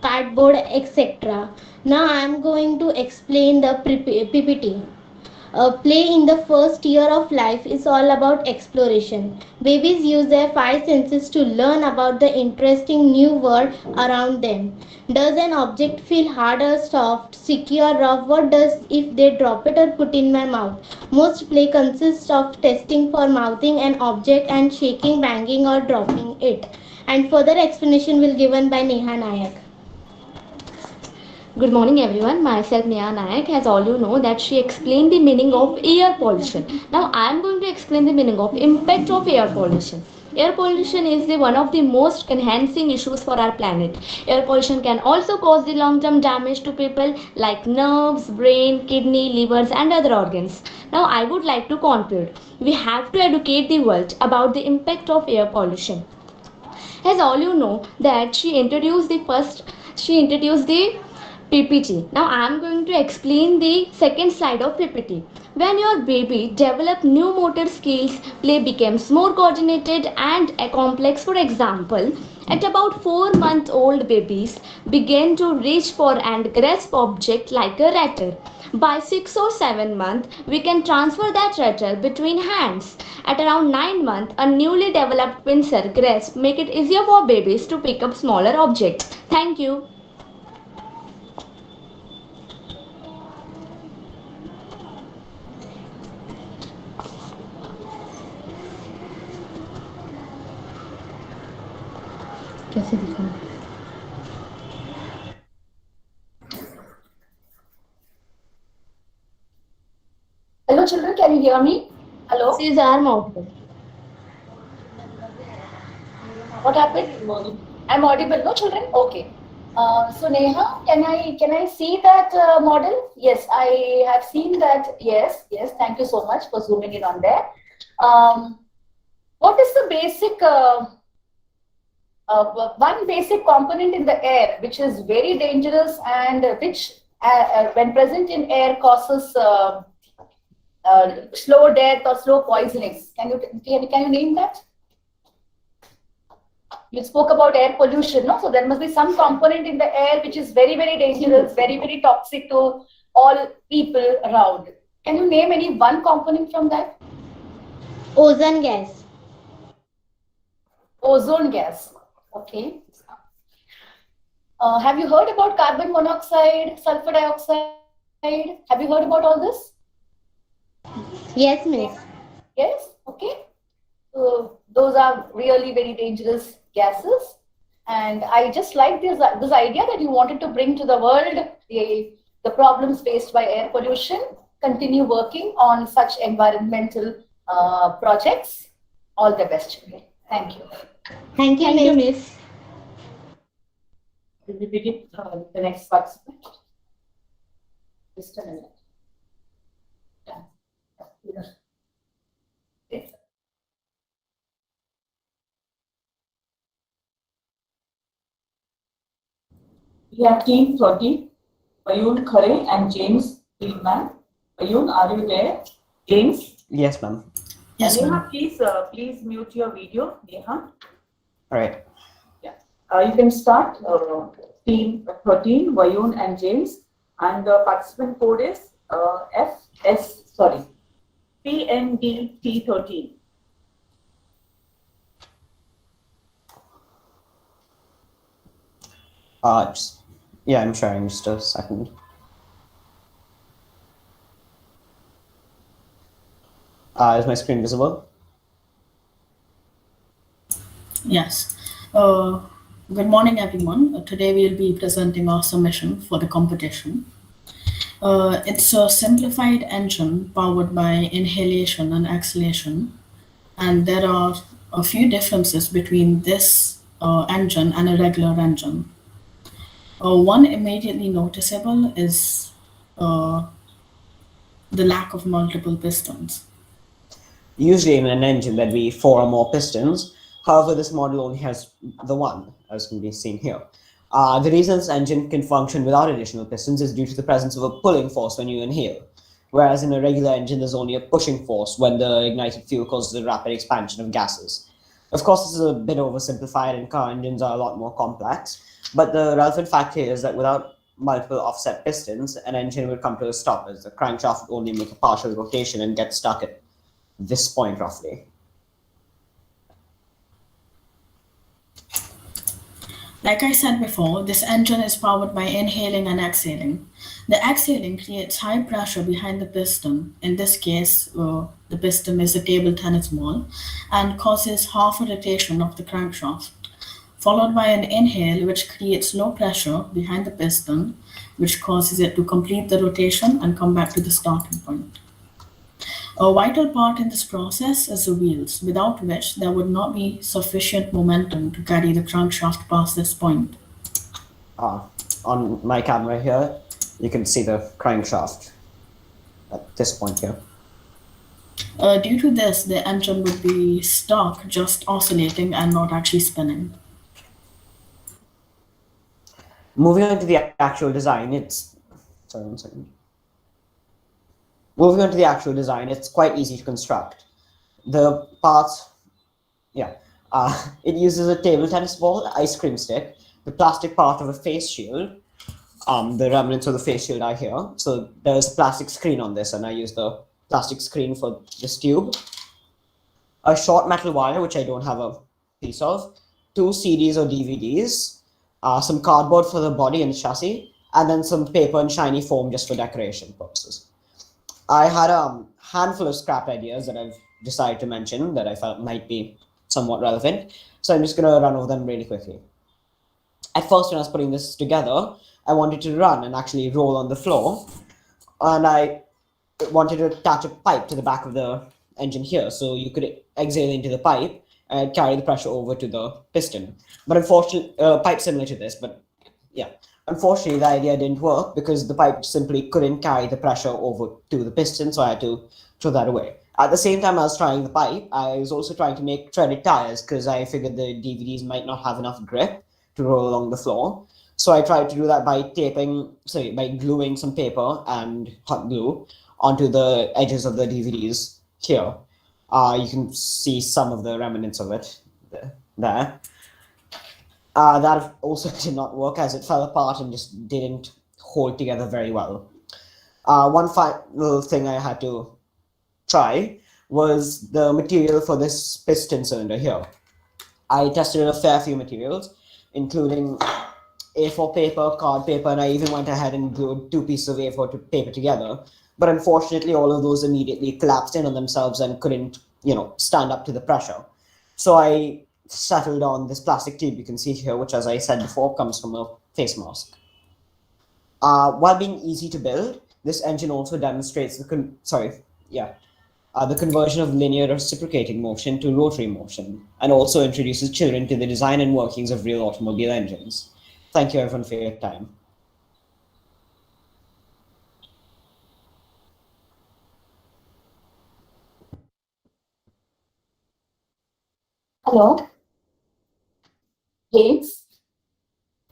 cardboard, etc. Now I am going to explain the PPT. Play in the first year of life is all about exploration. Babies use their five senses to learn about the interesting new world around them. Does an object feel hard or soft, sticky or rough? What does if they drop it or put in my mouth? Most play consists of testing for mouthing an object and shaking, banging or dropping it. And further explanation will be given by Neha Nayak. Good morning everyone, myself Neha Nayak. As all you know that she explained the meaning of air pollution. Now I am going to explain the meaning of impact of air pollution. Air pollution is one of the most enhancing issues for our planet. Air pollution can also cause the long-term damage to people like nerves, brain, kidney, livers and other organs. Now I would like to conclude. We have to educate the world about the impact of air pollution. As all you know that she introduced the PPT. Now I am going to explain the second slide of PPT. When your baby develops new motor skills, play becomes more coordinated and complex. For example, at about 4 month old babies begin to reach for and grasp object like a ratter. By 6 or 7 months, we can transfer that ratter between hands. At around 9 months, a newly developed pincer grasp make it easier for babies to pick up smaller objects. Thank you. कैसे दिखाऊं? Hello children, can you hear me? Hello? This is our mouth. What happened? I'm audible, no children? Okay. So Neha, can I see that model? Yes, I have seen that. Yes, yes. Thank you so much for zooming in on there. What is the basic one basic component in the air which is very dangerous and which when present in air causes slow death or slow poisonings? Can you name that? You spoke about air pollution, no? So there must be some component in the air which is very, very dangerous, very, very toxic to all people around. Can you name any one component from that? Ozone gas. Ozone gas. Okay. Have you heard about carbon monoxide, sulfur dioxide? Have you heard about all this? Yes, miss. Yes. Okay. So those are really very dangerous gases, and I just like this idea that you wanted to bring to the world the problems faced by air pollution. Continue working on such environmental projects. All the best, children. Thank you. Thank you, miss. Will we begin the next participant? Just a minute. Yeah. Okay. We have team 30, Payun Khare and James Friedman. Payun, are you there? James? Yes, ma'am. Yes, Neha, please mute your video, Neha. All right. Yeah. You can start team 13, Vayun and James. And the participant code is PNDT13. Yeah, I'm sharing just a second. Is my screen visible? Yes. Good morning, everyone. Today we'll be presenting our submission for the competition. It's a simplified engine powered by inhalation and exhalation, and there are a few differences between this engine and a regular engine. One immediately noticeable is the lack of multiple pistons. Usually in an engine there'd be 4 or more pistons. However, this model only has the one, as can be seen here. The reason this engine can function without additional pistons is due to the presence of a pulling force when you inhale, whereas in a regular engine there's only a pushing force when the ignited fuel causes a rapid expansion of gases. Of course, this is a bit oversimplified and car engines are a lot more complex, but the relevant fact here is that without multiple offset pistons, an engine would come to a stop as the crankshaft would only make a partial rotation and get stuck at this point roughly. Like I said before, this engine is powered by inhaling and exhaling. The exhaling creates high pressure behind the piston. In this case, the piston is a table tennis ball and causes half a rotation of the crankshaft, followed by an inhale which creates low pressure behind the piston, which causes it to complete the rotation and come back to the starting point. A vital part in this process is the wheels, without which there would not be sufficient momentum to carry the crankshaft past this point. On my camera here, you can see the crankshaft at this point here. Due to this, the engine would be stuck, just oscillating and not actually spinning. Moving on to the actual design, sorry, 1 second. Moving on to the actual design, it's quite easy to construct. The parts, it uses a table tennis ball, ice cream stick, the plastic part of a face shield. The remnants of the face shield are here. So there's a plastic screen on this, and I use the plastic screen for this tube. A short metal wire, which I don't have a piece of, 2 CDs or DVDs, some cardboard for the body and the chassis, and then some paper and shiny foam just for decoration purposes. I had a handful of scrap ideas that I've decided to mention that I felt might be somewhat relevant. So I'm just going to run over them really quickly. At first, when I was putting this together, I wanted to run and actually roll on the floor. And I wanted to attach a pipe to the back of the engine here. So you could exhale into the pipe and carry the pressure over to the piston. But unfortunately, pipe similar to this, but yeah. Unfortunately, the idea didn't work because the pipe simply couldn't carry the pressure over to the piston, so I had to throw that away. At the same time I was trying the pipe, I was also trying to make threaded tires because I figured the DVDs might not have enough grip to roll along the floor. So I tried to do that by by gluing some paper and hot glue onto the edges of the DVDs here. You can see some of the remnants of it there. That also did not work as it fell apart and just didn't hold together very well. One final thing I had to try was the material for this piston cylinder here. I tested a fair few materials, including A4 paper, card paper, and I even went ahead and glued 2 pieces of A4 paper together. But unfortunately, all of those immediately collapsed in on themselves and couldn't, stand up to the pressure. So I settled on this plastic tube you can see here, which, as I said before, comes from a face mask. While being easy to build, this engine also demonstrates the conversion of linear reciprocating motion to rotary motion, and also introduces children to the design and workings of real automobile engines. Thank you everyone for your time. Hello? James?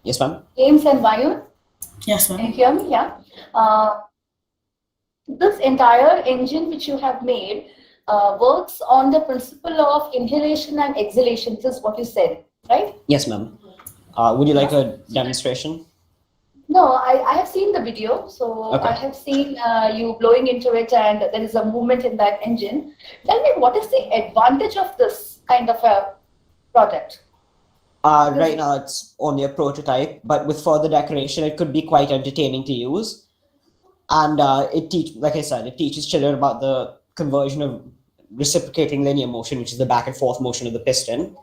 Yes, ma'am? James and Mayur? Yes, ma'am. Can you hear me? Yeah. This entire engine which you have made works on the principle of inhalation and exhalation. This is what you said, right? Yes, ma'am. Would you like a demonstration? No, I have seen the video. So Okay. I have seen you blowing into it, and there is a movement in that engine. Tell me, what is the advantage of this kind of a project? Right now it's only a prototype, but with further decoration, it could be quite entertaining to use. And like I said, it teaches children about the conversion of reciprocating linear motion, which is the back and forth motion of the piston,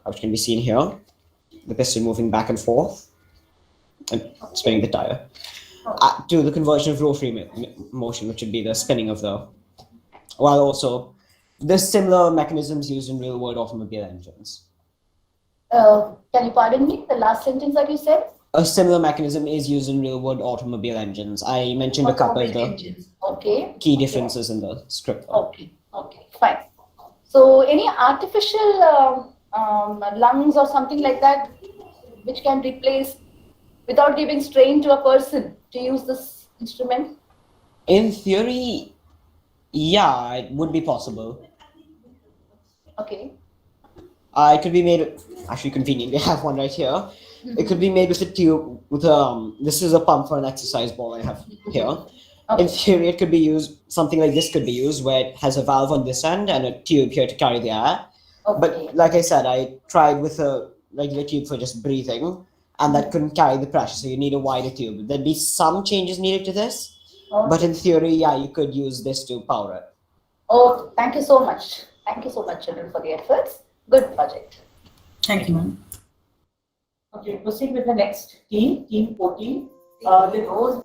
which can be seen here. The piston moving back and forth and spinning the tire, to the conversion of rotary motion, which would be the spinning of the. While also, there's similar mechanisms used in real-world automobile engines. Can you pardon me? The last sentence that you said? A similar mechanism is used in real-world automobile engines. I mentioned a couple of the Engines. Okay. key differences in the script. Okay. Okay. Fine. So, any artificial lungs or something like that, which can replace without giving strain to a person to use this instrument? In theory, yeah, it would be possible. Okay. It could be made. Actually, conveniently, I have one right here. It could be made with a tube. This is a pump for an exercise ball I have here. In theory, it could be used. Something like this could be used, where it has a valve on this end and a tube here to carry the air. But like I said, I tried with a regular tube for just breathing, and that couldn't carry the pressure. So you need a wider tube. There'd be some changes needed to this, but in theory, yeah, you could use this to power it. Oh, thank you so much. Thank you so much, children, for the efforts. Good project. Thank you, ma'am. Okay, proceed with the next team, team 14. The rows.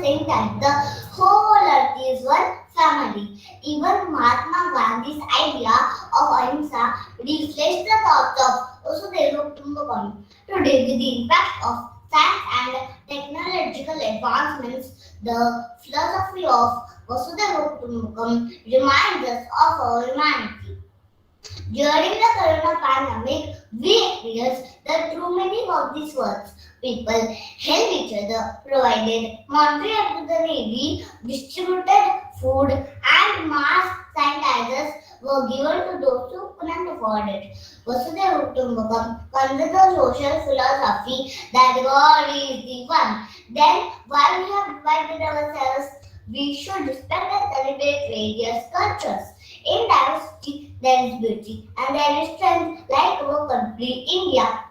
same time. The whole earth is one family. Even Mahatma Gandhi's idea of ahimsa reflects the thoughts of Vasudeva Kutumbakam. Today, with the impact of science and technological advancements, the philosophy of Vasudeva Kutumbakam reminds us of our humanity. During the corona pandemic, we experienced the true meaning of these words. People helped each other, provided money to the needy, distributed food, and mask sanitizers were given to those who couldn't afford it. Vasudeva Kutumbakam considers the social philosophy that God is the one. Then, while we have divided ourselves, we should respect and celebrate various cultures. In diversity, there is beauty and there is strength, like our country, India.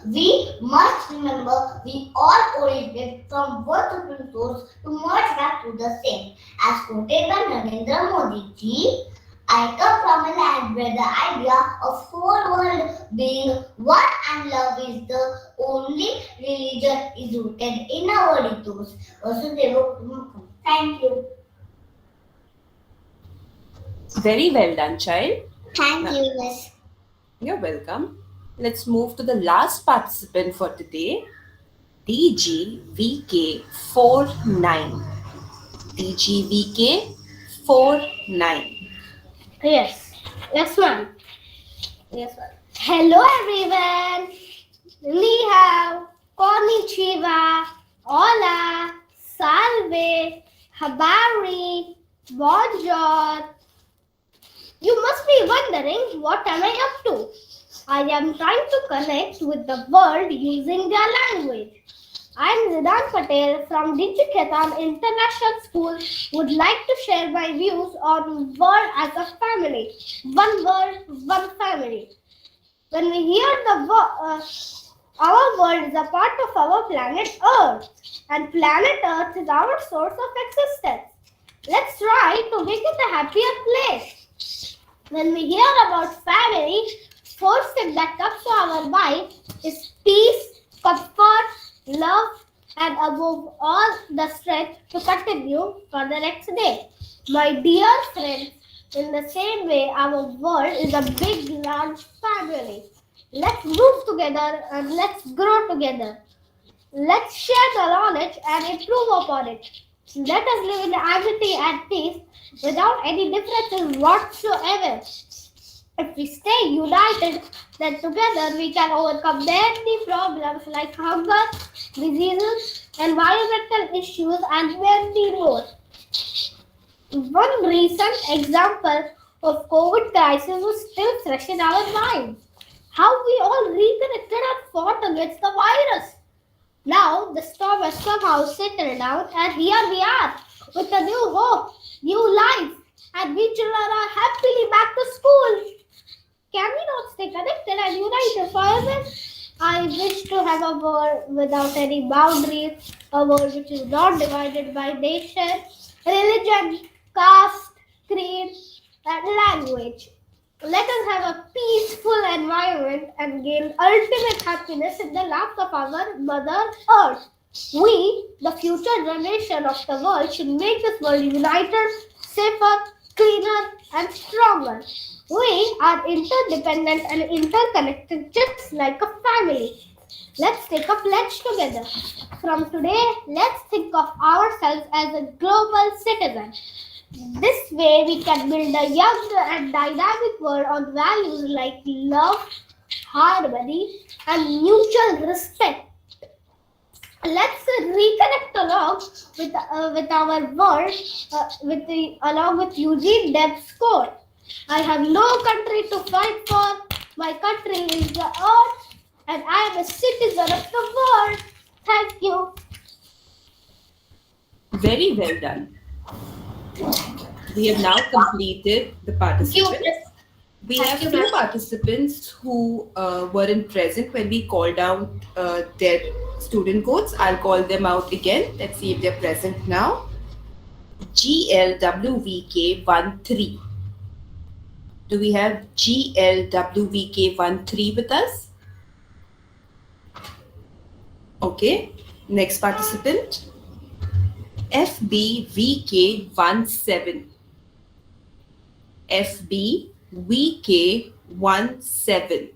We must remember we all originated from one supreme source to merge back to the same. As quoted by Narendra Modi ji, I come from a land where the idea of whole world being one and love is the only religion is rooted in our ethos. Vasudeva Kutumbakam. Thank you. Very well done, child. Thank you, Miss. You're welcome. Let's move to the last participant for today, DGVK49. DGVK49. Yes. Yes, ma'am. Yes, ma'am. Hello, everyone. Ni hao, konnichiwa, hola, salve, habari, bonjour. You must be wondering, what am I up to? I am trying to connect with the world using their language. I am Zidan Patel from Digiketan International School. Would like to share my views on world as a family. One world, one family. When we hear our world is a part of our planet Earth, and planet Earth is our source of existence. Let's try to make it a happier place. When we hear about family, first thing that comes to our mind is peace, comfort, love, and above all, the strength to continue for the next day. My dear friends, in the same way, our world is a big, large family. Let's move together and let's grow together. Let's share the knowledge and improve upon it. Let us live in amity and peace without any differences whatsoever. If we stay united, then together we can overcome many problems like hunger, diseases, environmental issues, and many more. One recent example of COVID crisis was still fresh in our minds. How we all reconnected and fought against the virus. Now the storm has somehow settled down, and here we are with a new hope, new life, and we children are happily back to school. Can we not stay connected and united forever? I wish to have a world without any boundaries, a world which is not divided by nation, religion, caste, creed, and language. Let us have a peaceful environment and gain ultimate happiness in the laps of our Mother Earth. We, the future generation of the world, should make this world united, safer, cleaner, and stronger. We are interdependent and interconnected just like a family. Let's take a pledge together. From today, let's think of ourselves as a global citizen. This way, we can build a young and dynamic world on values like love, harmony, and mutual respect. Let's reconnect with our world along with Eugene Debs' quote. I have no country to fight for. My country is the earth, and I am a citizen of the world. Thank you. Very well done. We have now completed the participants. We have few participants who weren't present when we called out their student codes. I'll call them out again. Let's see if they're present now. GLWVK13. Do we have GLWVK13 with us? Okay. Next participant. FBVK17. FBVK17.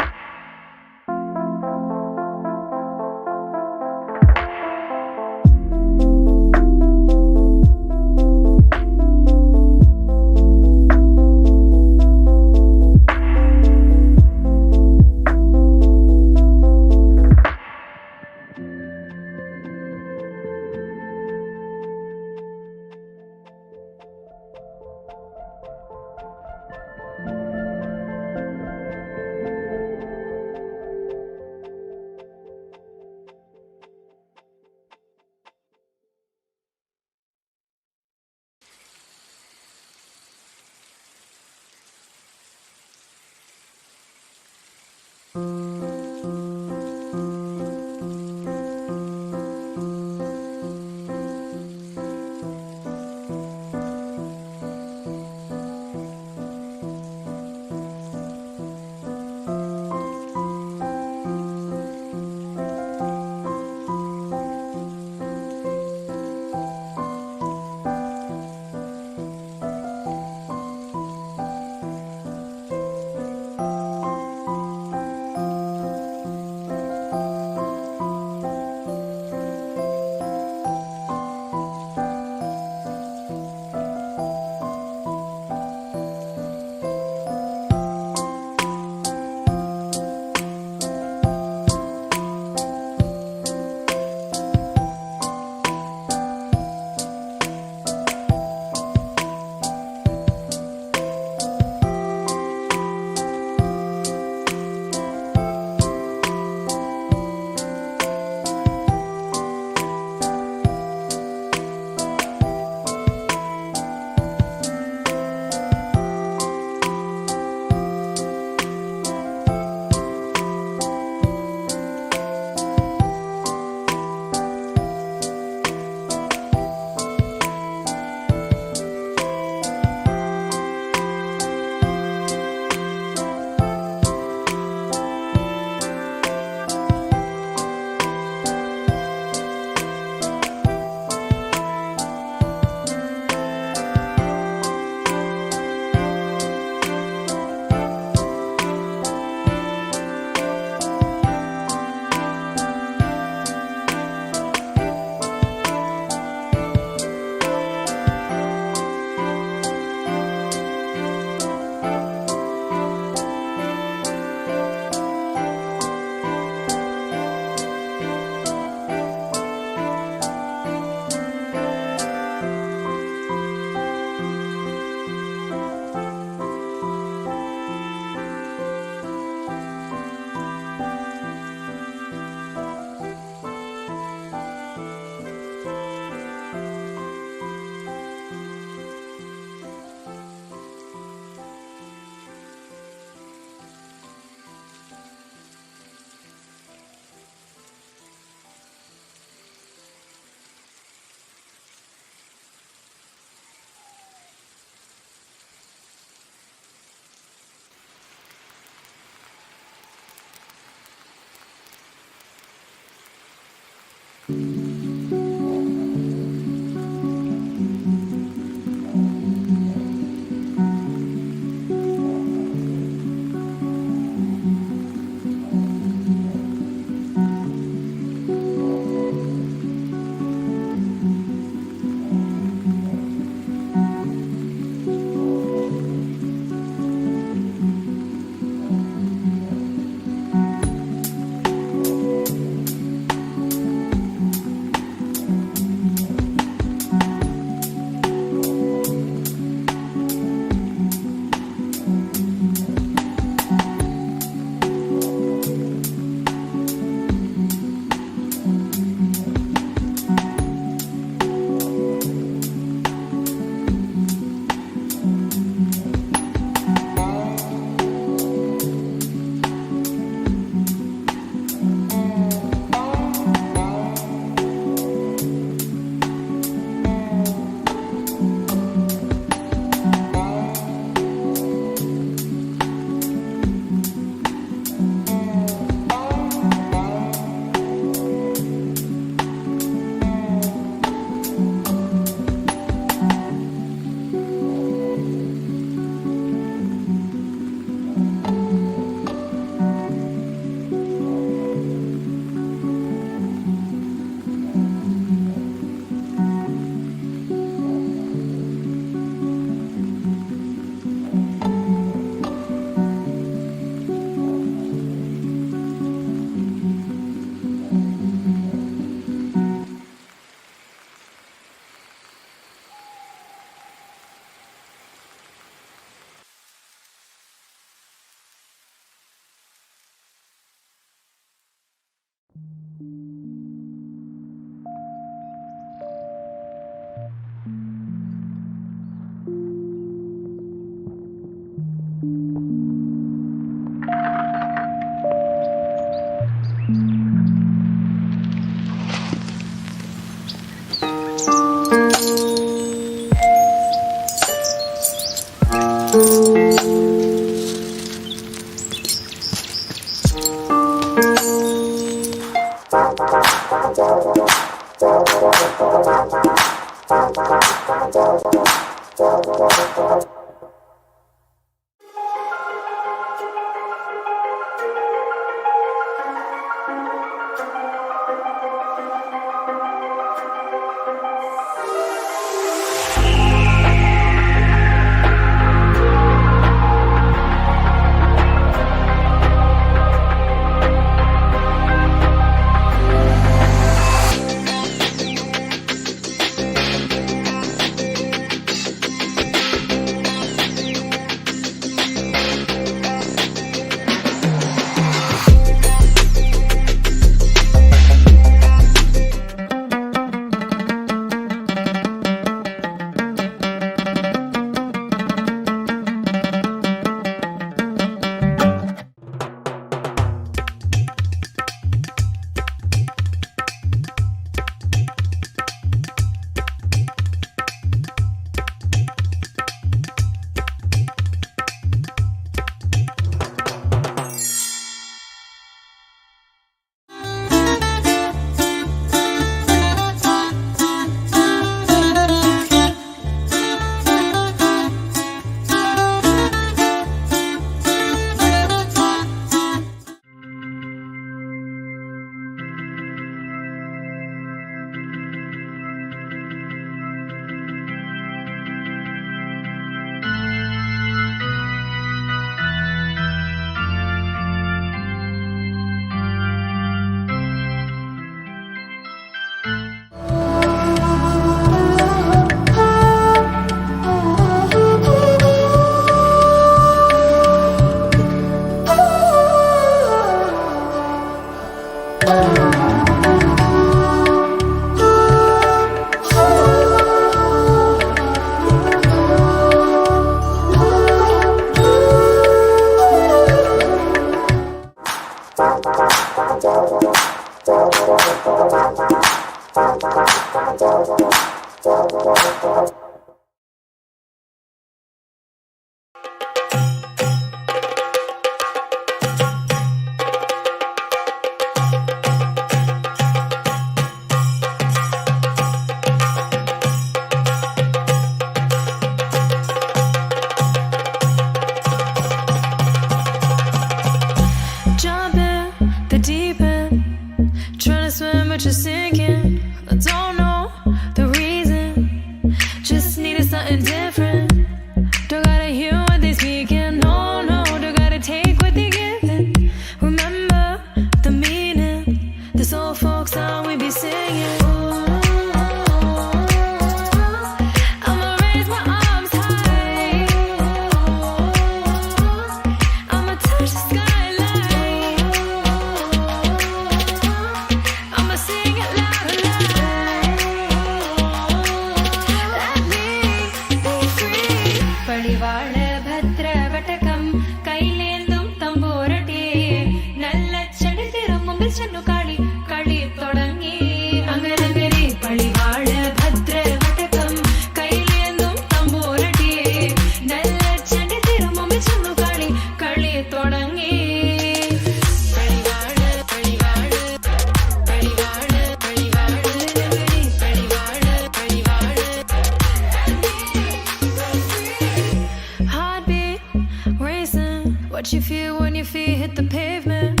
What you feel when your feet hit the pavement.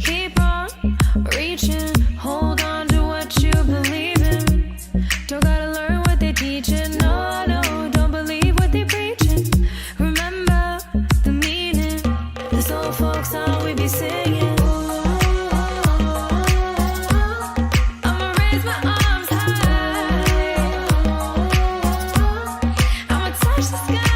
Keep on reaching, hold on to what you believe in. Don't gotta learn what they teaching, no, no, don't believe what they preaching. Remember the meaning, this old folk song we be singing. I'ma raise my arms high, I'ma touch the skyline.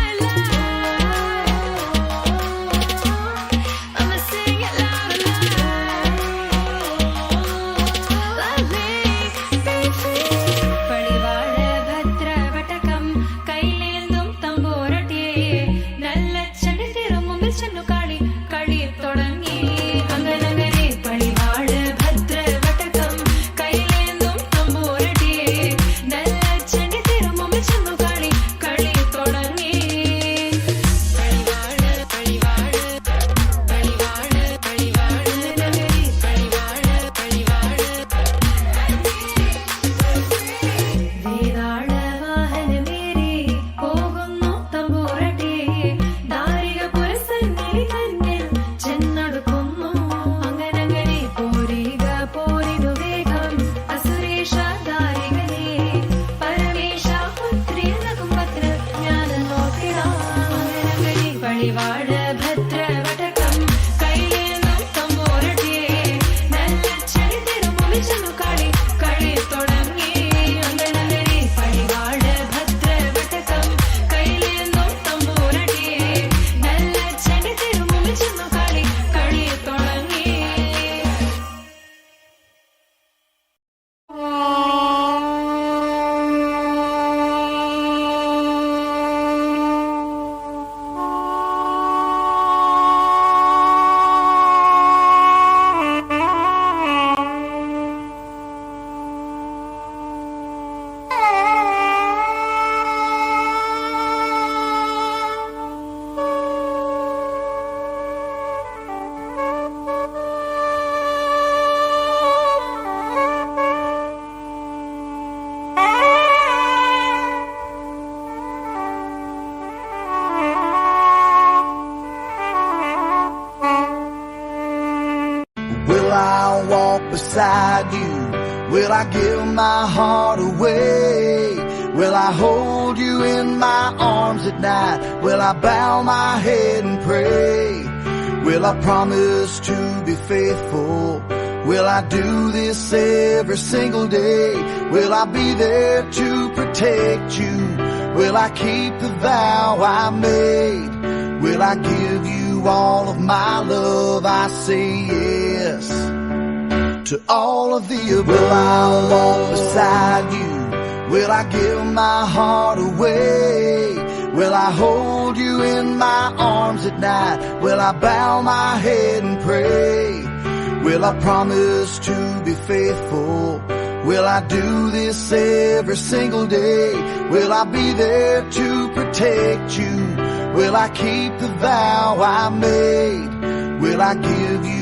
beside you? Will I give my heart away? Will I hold you in my arms at night? Will I bow my head and pray? Will I promise to be faithful? Will I do this every single day? Will I be there to protect you? Will I keep the vow I made? Will I give you all of my love? I say yes to all of the above. Will I walk beside you? Will I give my heart away? Will I hold you in my arms at night? Will I bow my head and pray? Will I promise to be faithful? Will I do this every single day? Will I be there to protect you? Will I keep the vow I made? Will I give you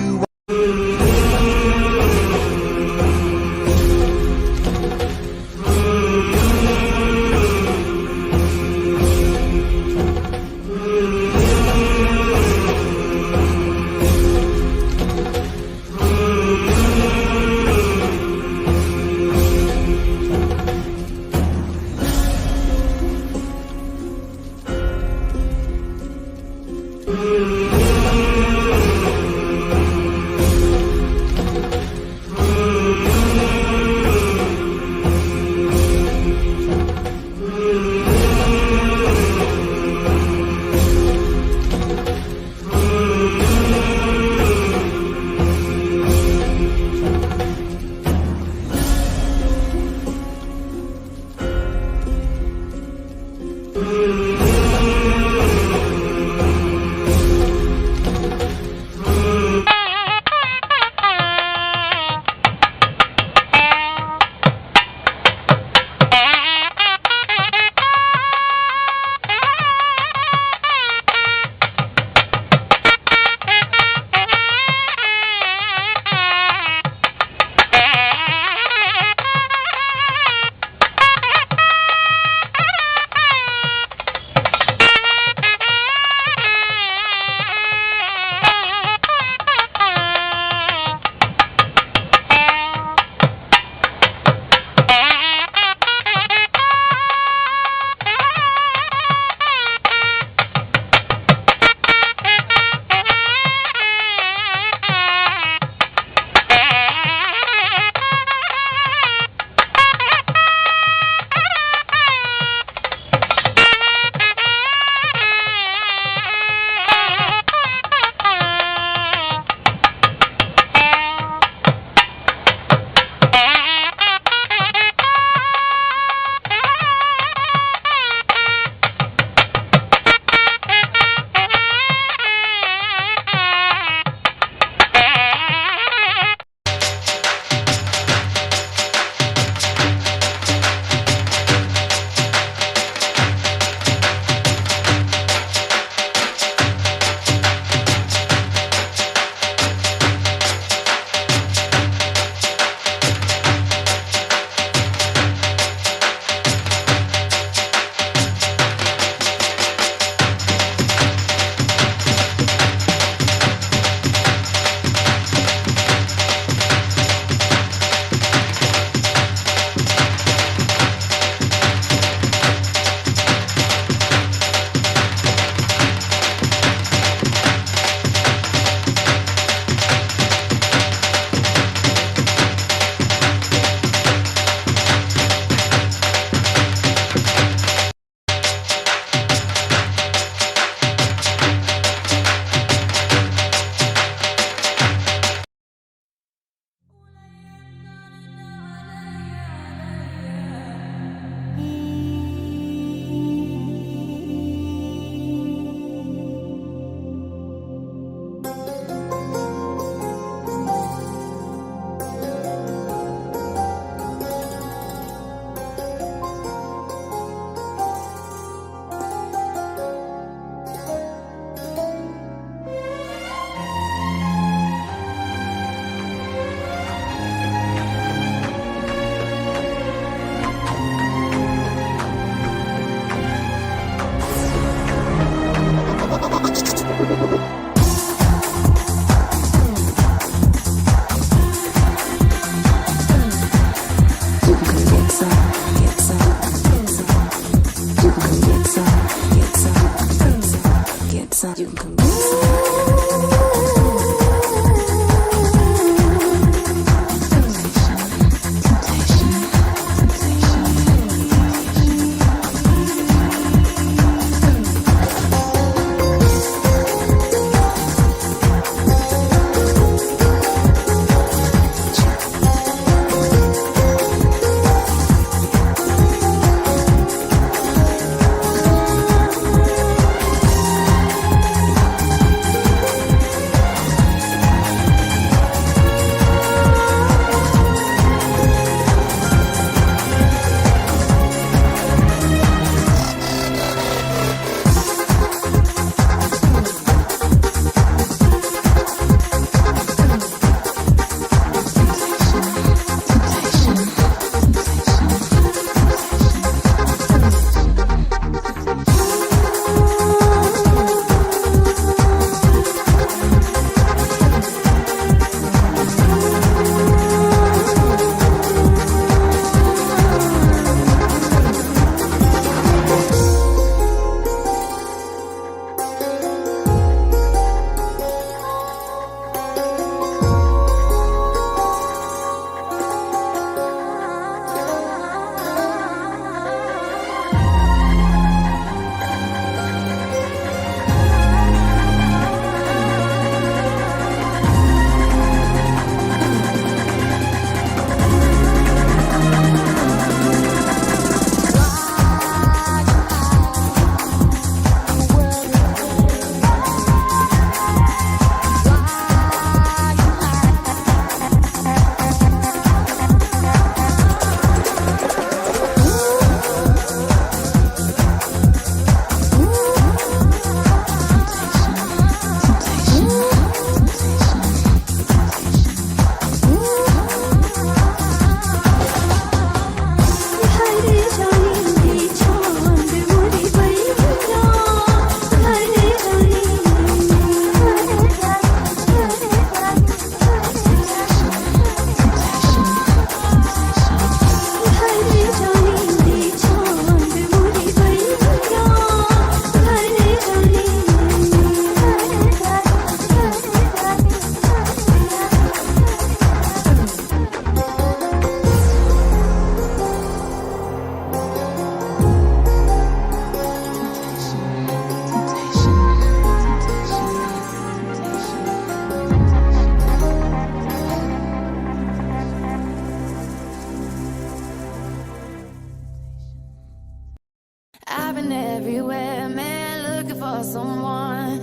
been everywhere, man, looking for someone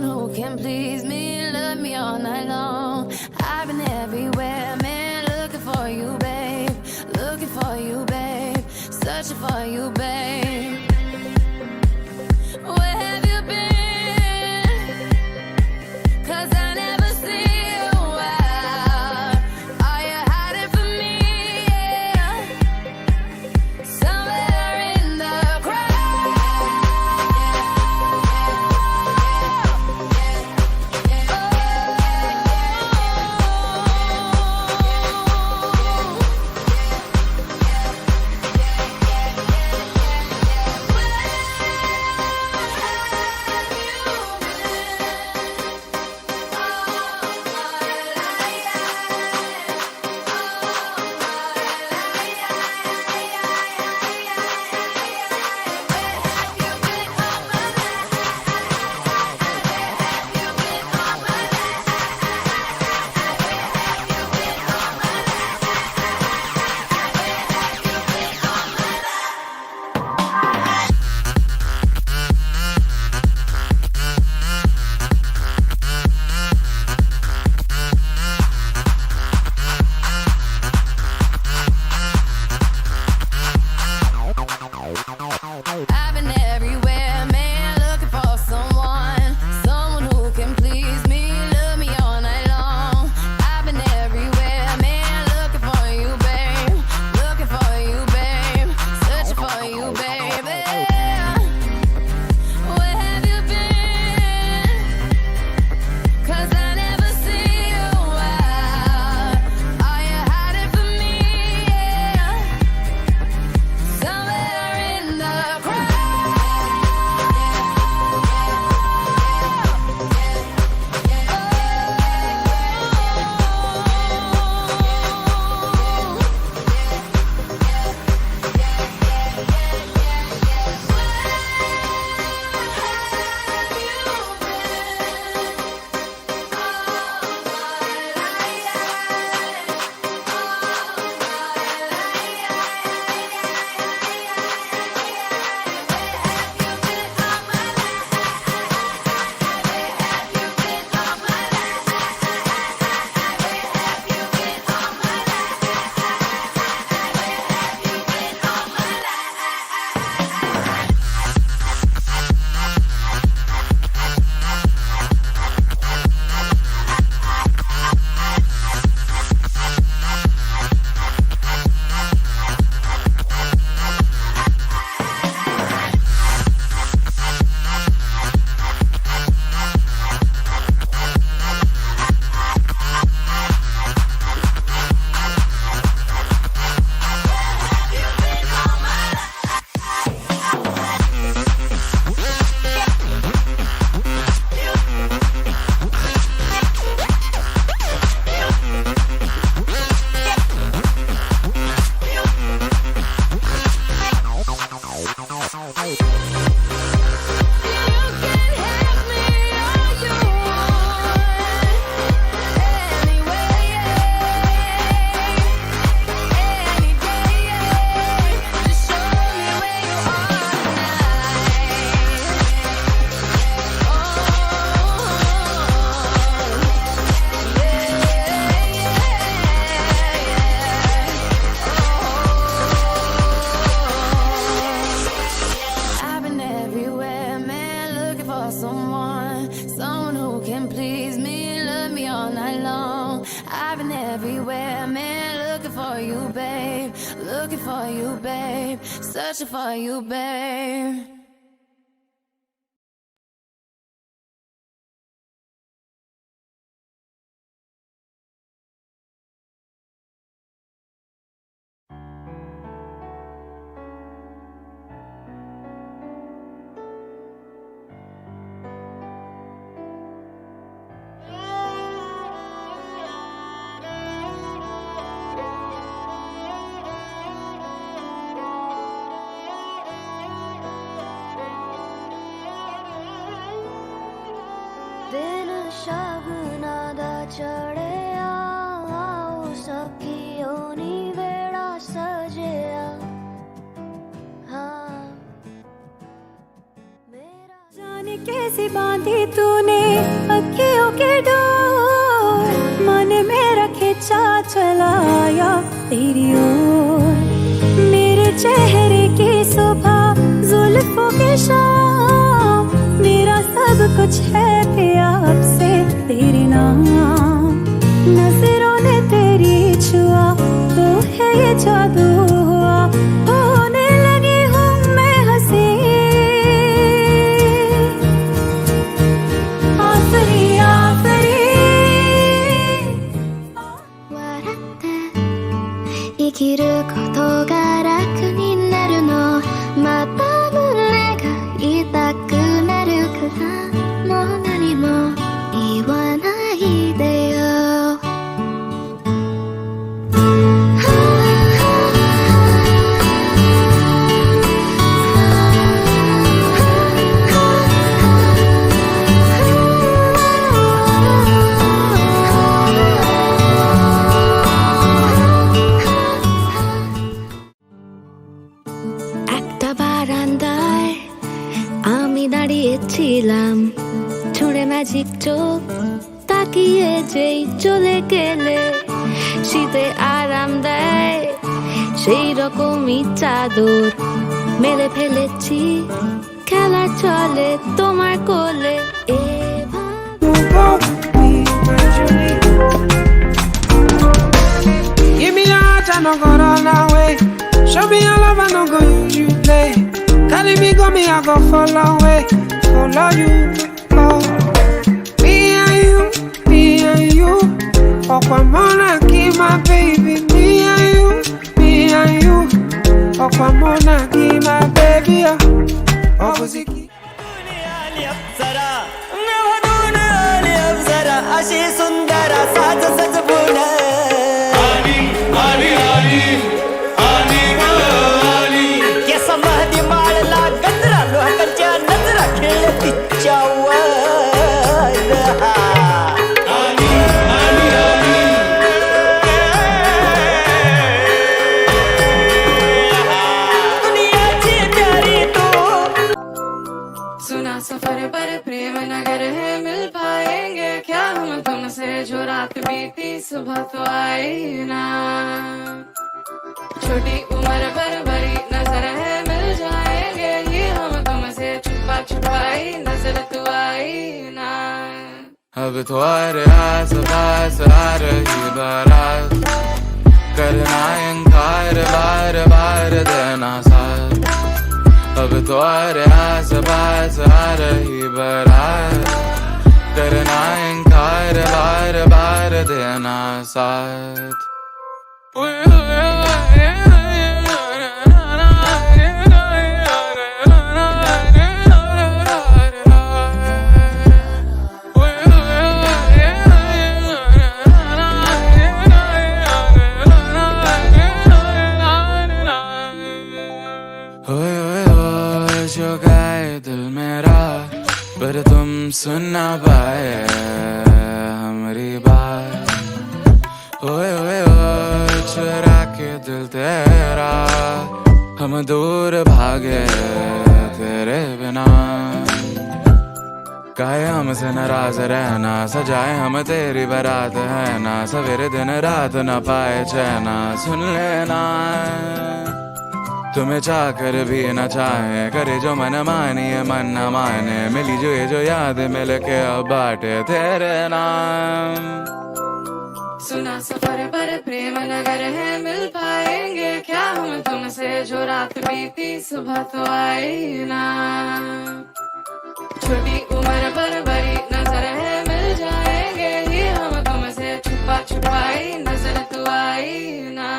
who can please me, love me all night long. I've been everywhere, man, looking for you, babe, looking for you, babe, searching for you, babe. Where have you been? 'Cause I never see you out. Are you hiding from me? Yeah. Somewhere in the crowd. I've been everywhere, man, looking for someone who can please me, love me all night long. I've been everywhere, man, looking for you, babe, looking for you, babe, searching for you, baby. Where have you been? 'Cause I never see you out. Are you hiding from me? Yeah. Somewhere in the crowd. I've been everywhere, man, looking for someone who can please me, love me all night long. I've been everywhere, man, looking for you, babe, looking for you, babe, searching for you, babe. दिन शगुना दा चढ़िया आओ सखियो नी वेड़ा सजिया हाँ सी बांधी तूने अखियों के डोर, मन में रखे चा चलाया तेरी ओर। मेरे चेहरे की सुबह जुल्फों की शाम, मेरा सब कुछ है पिया अब से तेरे नाम। नजरों ने तेरी छुआ तो है ये जादू हुआ, होने लगी हूँ मैं हंसी। आफरी आफरी 生きることが楽になるの、また胸が痛くなるからもう何も言わないでよ。একটা বারান্দায় আমি দাঁড়িয়েছিলাম, ছুঁড়ে ম্যাজিক চোখ তাকিয়ে যেই চলে গেলে, শীতে আরাম দেয় সেই রকমই চাদর মেলে ফেলেছি, খেলা চলে তোমার কোলে। Give me your heart, I no go run away. Show me your love, I no go use you play. Carry me, go me, I go follow away. Follow you, oh. Me and you. Okwamona, keep my baby. Me and you. Okwamona, keep my baby. Opposite. अशी सुंदर साज सजवून आली आली आली आली आली case Mahdi माळला गजरा लोकांच्या नजरा खेळ तिच्यावर आली आली आली दुनियाची प्यारी तू। सुना सफर पर प्रेम नगर है, मिल पाएंगे क्या हम तुमसे, जो रात बीती सुबह तो आई ना। छोटी उम्र पर भरी नजर है, मिल जाएंगे ये हम तुमसे, छुपा छुपाई नजर तो आई ना। अब तो आस पास आ रही बारात, करना इनकार बार बार देना साथ। अब तो आस पास आ रही बारात, करना इनकार बार बार देना साथ। जो गाए दिल मेरा पर तुम सुन ना पाए हमारी बात। ओए ओए ओए चुरा के दिल तेरा हम दूर भागे तेरे बिना। काहे हमसे नाराज रहना, सजाए हम तेरी बारात है ना, सवेरे दिन रात न पाए चैना। सुन लेना तुम्हें चाह कर भी न चाहे, करे जो मन मानिए मन न माने, मिली जो ये जो याद मिल के अब बाटे तेरे नाम। सुना सफर पर प्रेम नगर है, मिल पाएंगे क्या हम तुमसे, जो रात बीती सुबह तो आई ना। छोटी उम्र पर भरी नजर है, मिल जाएंगे ये हम तुमसे, छुपा छुपाई नजर तो आई ना।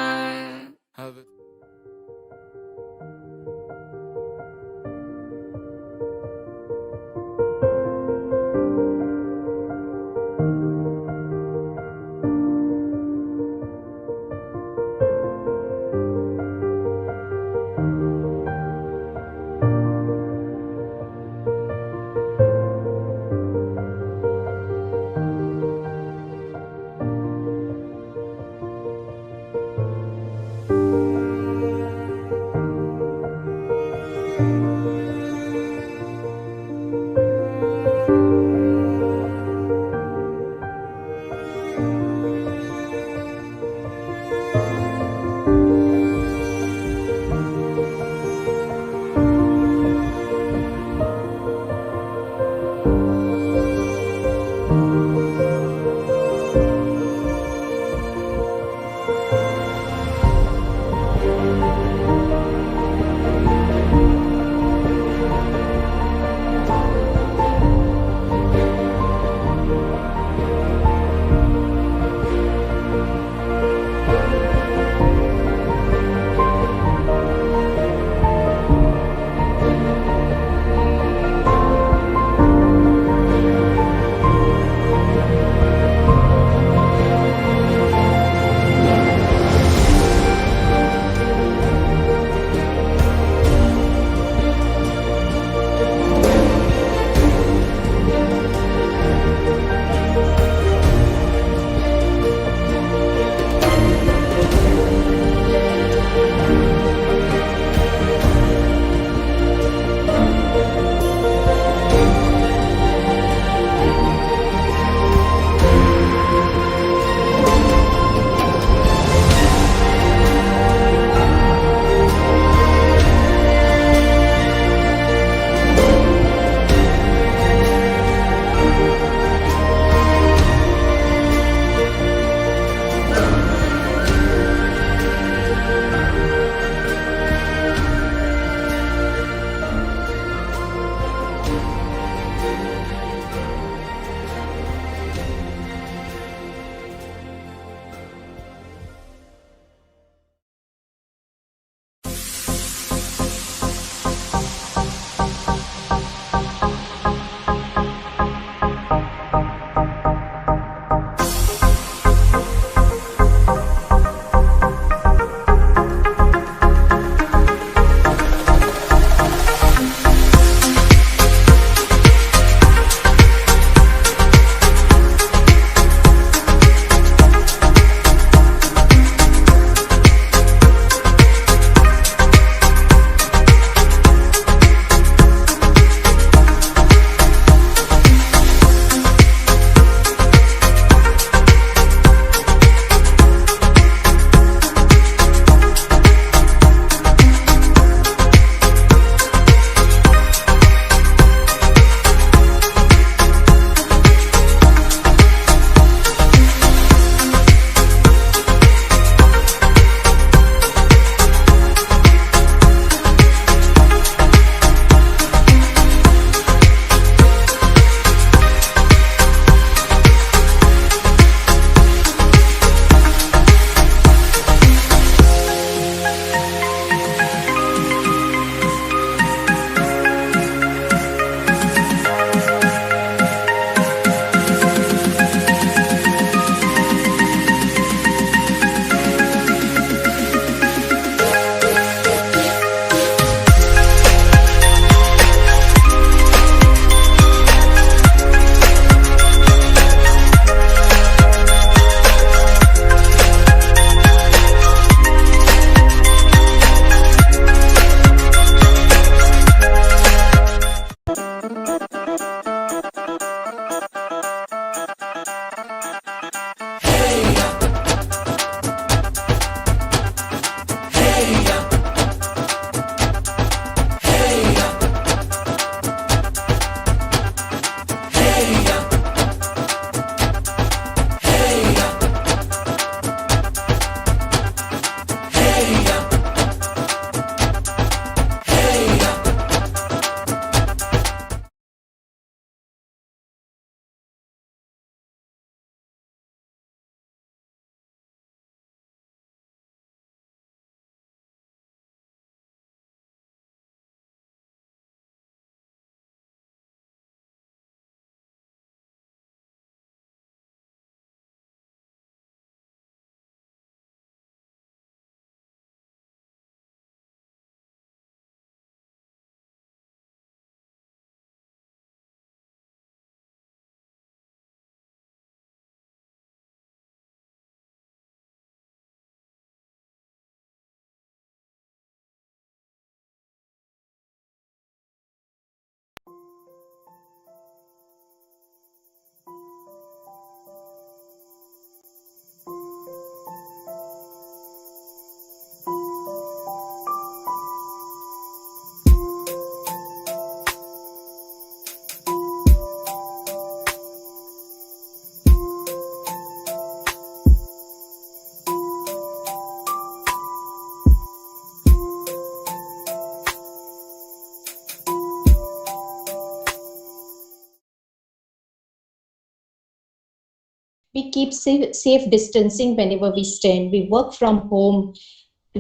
keep safe distancing whenever we stand. We work from home.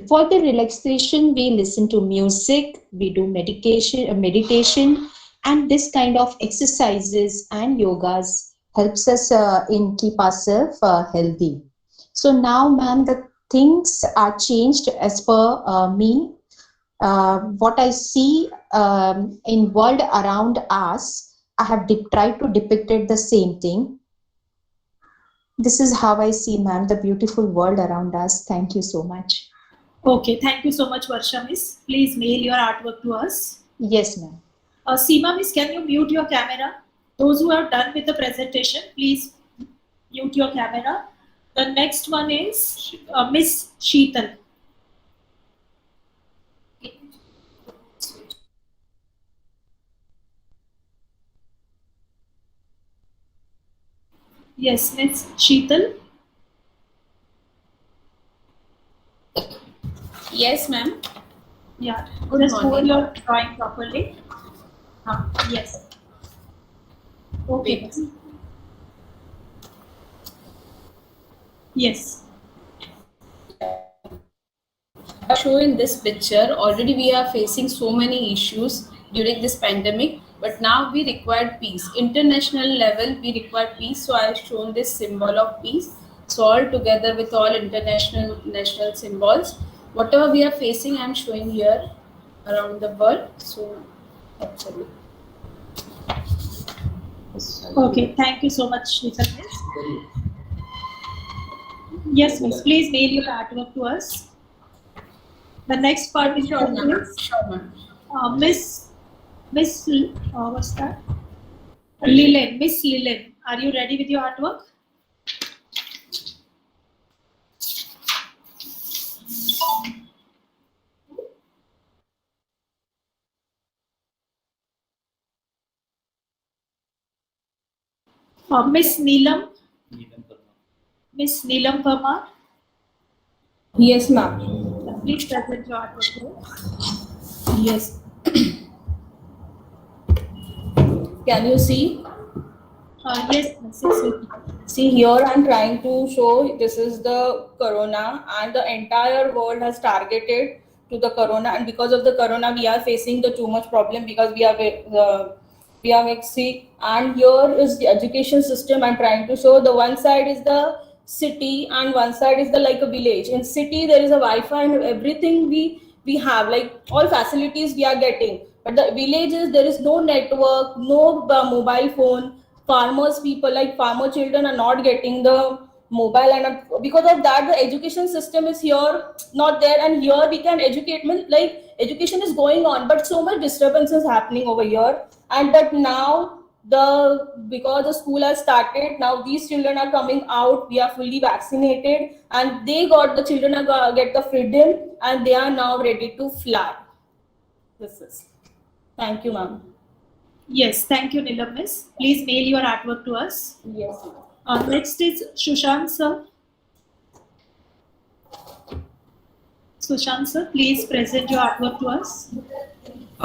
For the relaxation, we listen to music, we do meditation, and this kind of exercises and yogas helps us in keep ourselves healthy. So now, ma'am, the things are changed as per me. What I see in world around us, I have tried to depict it the same thing. This is how I see, ma'am, the beautiful world around us. Thank you so much. Okay, thank you so much, Varsha Miss. Please mail your artwork to us. Yes, ma'am. Seema Miss, can you mute your camera? Those who are done with the presentation, please mute your camera. The next one is Miss Sheetal. Yes, Miss Sheetal. Yes, ma'am. Yeah, Good just hold morning. your drawing properly. Yes. Okay. Miss. Yes. Show in this picture, already we are facing so many issues during this pandemic, but now we require peace. International level, we require peace. So I have shown this symbol of peace. So all together with all international national symbols, whatever we are facing, I am showing here around the world. So actually. Okay, thank you so much, Sheetal Miss. Yes, Miss. Please mail your artwork to us. The next participant is Miss. What's that? Lilin. Miss Lilin. Are you ready with your artwork? Miss Neelam. Miss Neelam Parmar. Yes, ma'am. Please present your artwork to us. Yes. Can you see? Yes, Miss. See here I'm trying to show this is the corona and the entire world has targeted to the corona, and because of the corona we are facing the too much problem because we are like sick. And here is the education system I'm trying to show. The one side is the city and one side is the like a village. In city there is a Wi-Fi and everything we have, like all facilities we are getting, but the villages there is no network, no mobile phone. Farmers people like farmer children are not getting the mobile, and because of that the education system is here not there. And here we can educate, like education is going on, but so much disturbance is happening over here. And but now because the school has started, now these children are coming out, we are fully vaccinated, and the children are get the freedom and they are now ready to fly. This is. Thank you, ma'am. Yes, thank you, Neelam Miss. Please mail your artwork to us. Yes. Next is Sushant sir. Sushant sir, please present your artwork to us.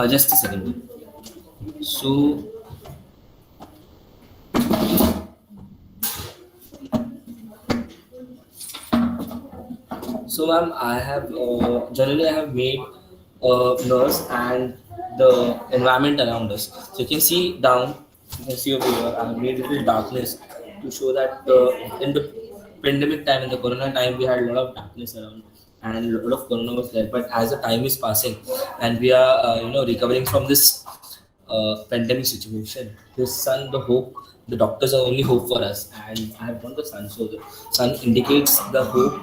Just a second. So, ma'am, I have generally I have made a nurse and the environment around us. So you can see down, you can see over here, I have made little darkness to show that in the pandemic time, in the corona time, we had a lot of darkness around and a lot of corona was there. But as the time is passing and we are recovering from this pandemic situation, the sun, the hope, the doctors are only hope for us, and I have won the sun. So the sun indicates the hope,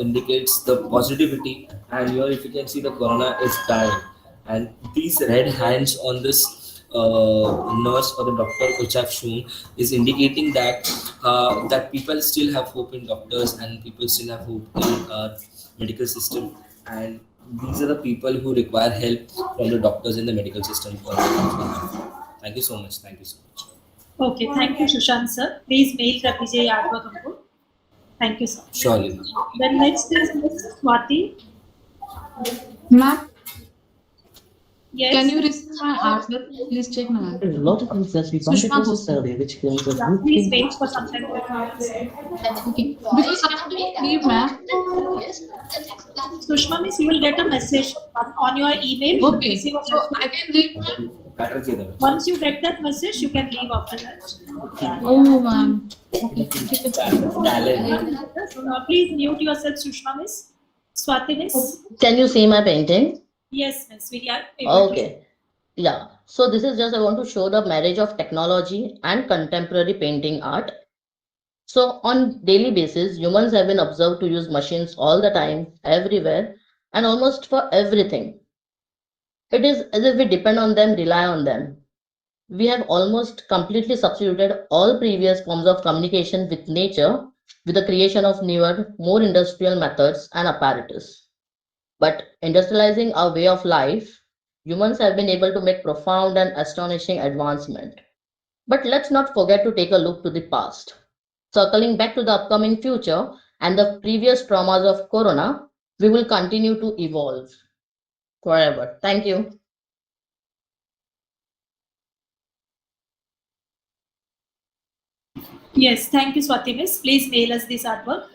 indicates the positivity, and here if you can see the corona is dying, and these red hands on this nurse or the doctor which I've shown is indicating that that people still have hope in doctors and people still have hope in our medical system, and these are the people who require help from the doctors in the medical system. Thank you so much. Thank you so much. Okay, thank you, Sushant sir. Please mail the Vijay artwork हमको. Thank you, sir. Surely. Then next is Miss Swati. Ma'am. Yes. Can you receive my artwork? Please check my artwork. There's a lot of concerns we come across a survey which claims that Yeah, please wait for some time. Okay. Because I have to leave, ma'am. Sushma miss, you will get a message on your email. You will Okay. receive a So message. I can leave. Once you get that message, you can leave after that. Oh, ma'am. Please mute yourself, Sushma miss. Swati miss. Can you see my painting? Yes, miss. We are able to. Okay. Yeah. So this is just I want to show the marriage of technology and contemporary painting art. So on daily basis, humans have been observed to use machines all the time, everywhere, and almost for everything. It is as if we depend on them, rely on them. We have almost completely substituted all previous forms of communication with nature with the creation of newer, more industrial methods and apparatus. But industrializing our way of life, humans have been able to make profound and astonishing advancement. But let's not forget to take a look to the past. Circling back to the upcoming future and the previous traumas of Corona, we will continue to evolve forever. Thank you. Yes, thank you, Swati miss. Please mail us this artwork.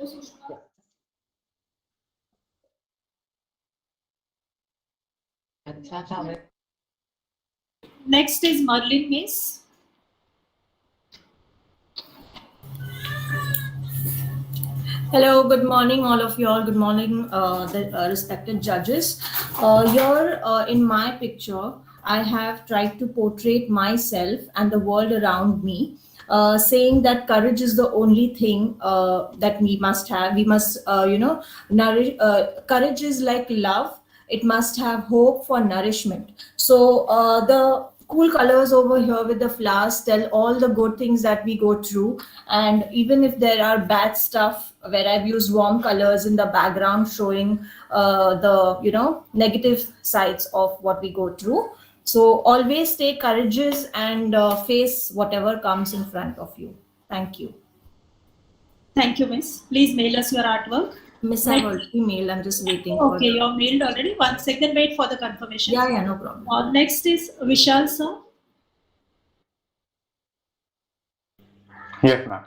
Next is Merlin miss. Hello, good morning, all of you all. Good morning, the respected judges. Here in my picture, I have tried to portray myself and the world around me, saying that courage is the only thing that we must have. We must, nourish. Courage is like love. It must have hope for nourishment. So the cool colors over here with the flowers tell all the good things that we go through, and even if there are bad stuff where I've used warm colors in the background showing the negative sides of what we go through. So always stay courageous and face whatever comes in front of you. Thank you. Thank you, miss. Please mail us your artwork. Miss, I've already mailed. I'm just waiting. Okay, you're mailed already. 1 second, wait for the confirmation. Yeah, no problem. Next is Vishal sir. Yes, ma'am.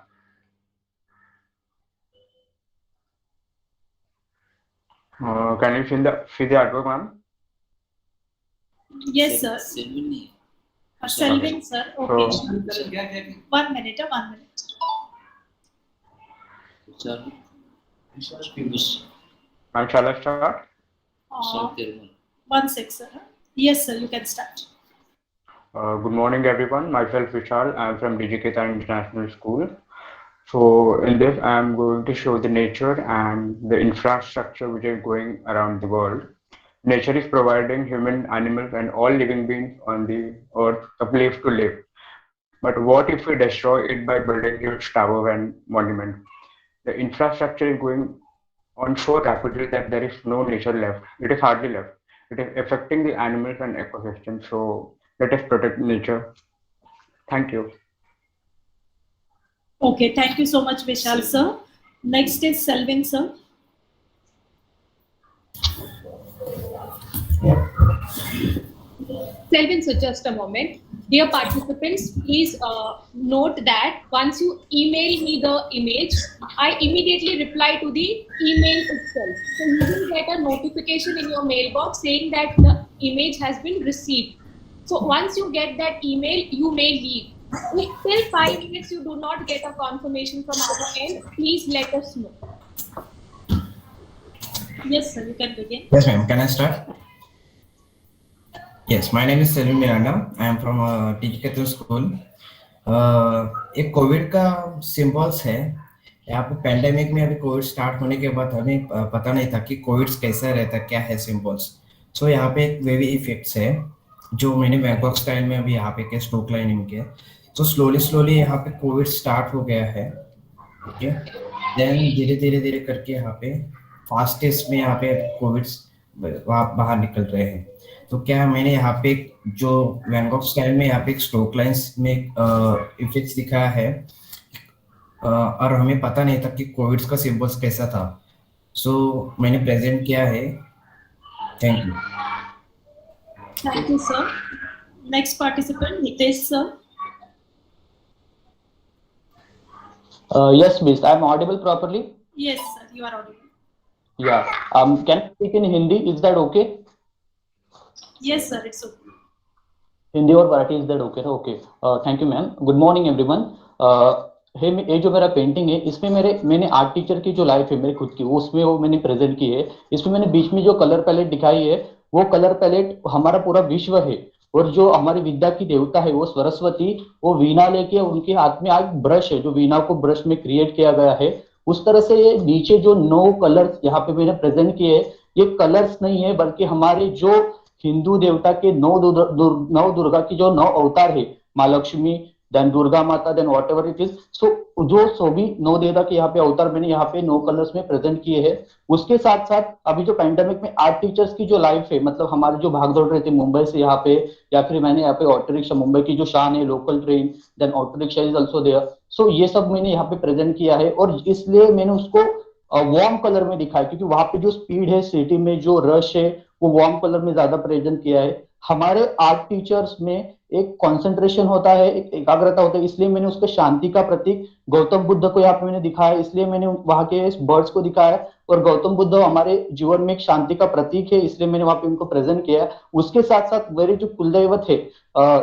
Can you see the artwork, ma'am? Yes, sir. Selvin, sir. Okay. 1 minute, 1 minute. Ma'am, shall I start? 1 sec, sir. Yes, sir, you can start. Good morning, everyone. Myself, Vishal. I am from Digiketa International School. So in this, I am going to show the nature and the infrastructure which is going around the world. Nature is providing human, animals, and all living beings on the earth a place to live. But what if we destroy it by building huge towers and monuments? The infrastructure is going on so rapidly that there is no nature left. It is hardly left. It is affecting the animals and ecosystems. So let us protect nature. Thank you. Okay, thank you so much, Vishal sir. Next is Selvin sir. Selvin, so just a moment. Dear participants, please note that once you email me the image, I immediately reply to the email itself. So you will get a notification in your mailbox saying that the image has been received. So once you get that email, you may leave. If till 5 minutes you do not get a confirmation from our end, please let us know. Yes, sir, you can begin. Yes, ma'am. Can I start? Yes, my name is Selvin Miranda. I am from Digiketa School. एक Covid का symbols है यहाँ पे pandemic में। अभी Covid start होने के बाद हमें पता नहीं था कि कोविड कैसा रहता, क्या है सिंबल्स। सो यहाँ पे एक वेवी इफेक्ट्स है जो मैंने बैंकॉक स्टाइल में अभी यहाँ पे के स्ट्रोक लाइनिंग के। तो स्लोली यहाँ पे कोविड स्टार्ट हो गया है, ओके। देन धीरे धीरे करके यहाँ पे फास्टेस्ट में यहाँ पे कोविड बाहर निकल रहे हैं। तो क्या मैंने यहाँ पे जो बैंकॉक स्टाइल में यहाँ पे एक स्ट्रोक लाइंस में इफेक्ट्स दिखाया है, और हमें पता नहीं था कि कोविड का सिंबल्स कैसा था। सो मैंने प्रेजेंट किया है। Thank you. Thank you, sir. Next participant, Hitesh, sir. Yes, miss. I'm audible properly? Yes, sir, you are audible. Yeah. Can I speak in Hindi? Is that okay? Yes, sir, it's okay. Hindi और Marathi is that okay? Okay, thank you ma'am. Good morning everyone. ये जो मेरा painting है, इसमें मैंने art teacher की जो life है मेरी खुद की, वो उसमें वो मैंने प्रेजेंट की है. इसमें मैंने बीच में जो कलर पैलेट दिखाई है, वो कलर पैलेट हमारा पूरा विश्व है. और जो हमारी विद्या की देवता है वो सरस्वती, वो वीणा लेके उनके हाथ में आज ब्रश है, जो वीणा को ब्रश में क्रिएट किया गया है. उस तरह से ये नीचे जो 9 कलर्स यहाँ पे मैंने प्रेजेंट किए, ये कलर्स नहीं है बल्कि हमारे जो हिंदू देवता के नौ दुर्गा की जो 9 अवतार है, माँ Lakshmi, then Durga Mata, then whatever it is. So जो सभी 9 देवता के यहाँ पे अवतार मैंने यहाँ पे 9 कलर्स में प्रेजेंट किए हैं. उसके साथ साथ अभी जो पैंडेमिक में आर्ट टीचर्स की जो लाइफ है, मतलब हमारे जो भागदौड़ रहती है मुंबई से यहाँ पे, या फिर मैंने यहाँ पे ऑटो रिक्शा, मुंबई की जो शान है local train, then auto rickshaw is also there. So ये सब मैंने यहाँ पे प्रेजेंट किया है और इसलिए मैंने उसको वार्म कलर में दिखाया, क्योंकि वहां पे जो स्पीड है, सिटी में जो रश है, वो वार्म कलर में ज्यादा प्रेजेंट किया है. हमारे आर्ट टीचर्स में एक कंसंट्रेशन होता है, एक एकाग्रता होता है, इसलिए मैंने उसके शांति का प्रतीक गौतम बुद्ध को यहाँ पे मैंने दिखाया, इसलिए मैंने वहां के बर्ड्स को दिखाया. और गौतम बुद्ध हमारे जीवन में एक शांति का प्रतीक है, इसलिए मैंने वहां पे उनको प्रेजेंट किया. उसके साथ साथ मेरे जो कुलदैवत है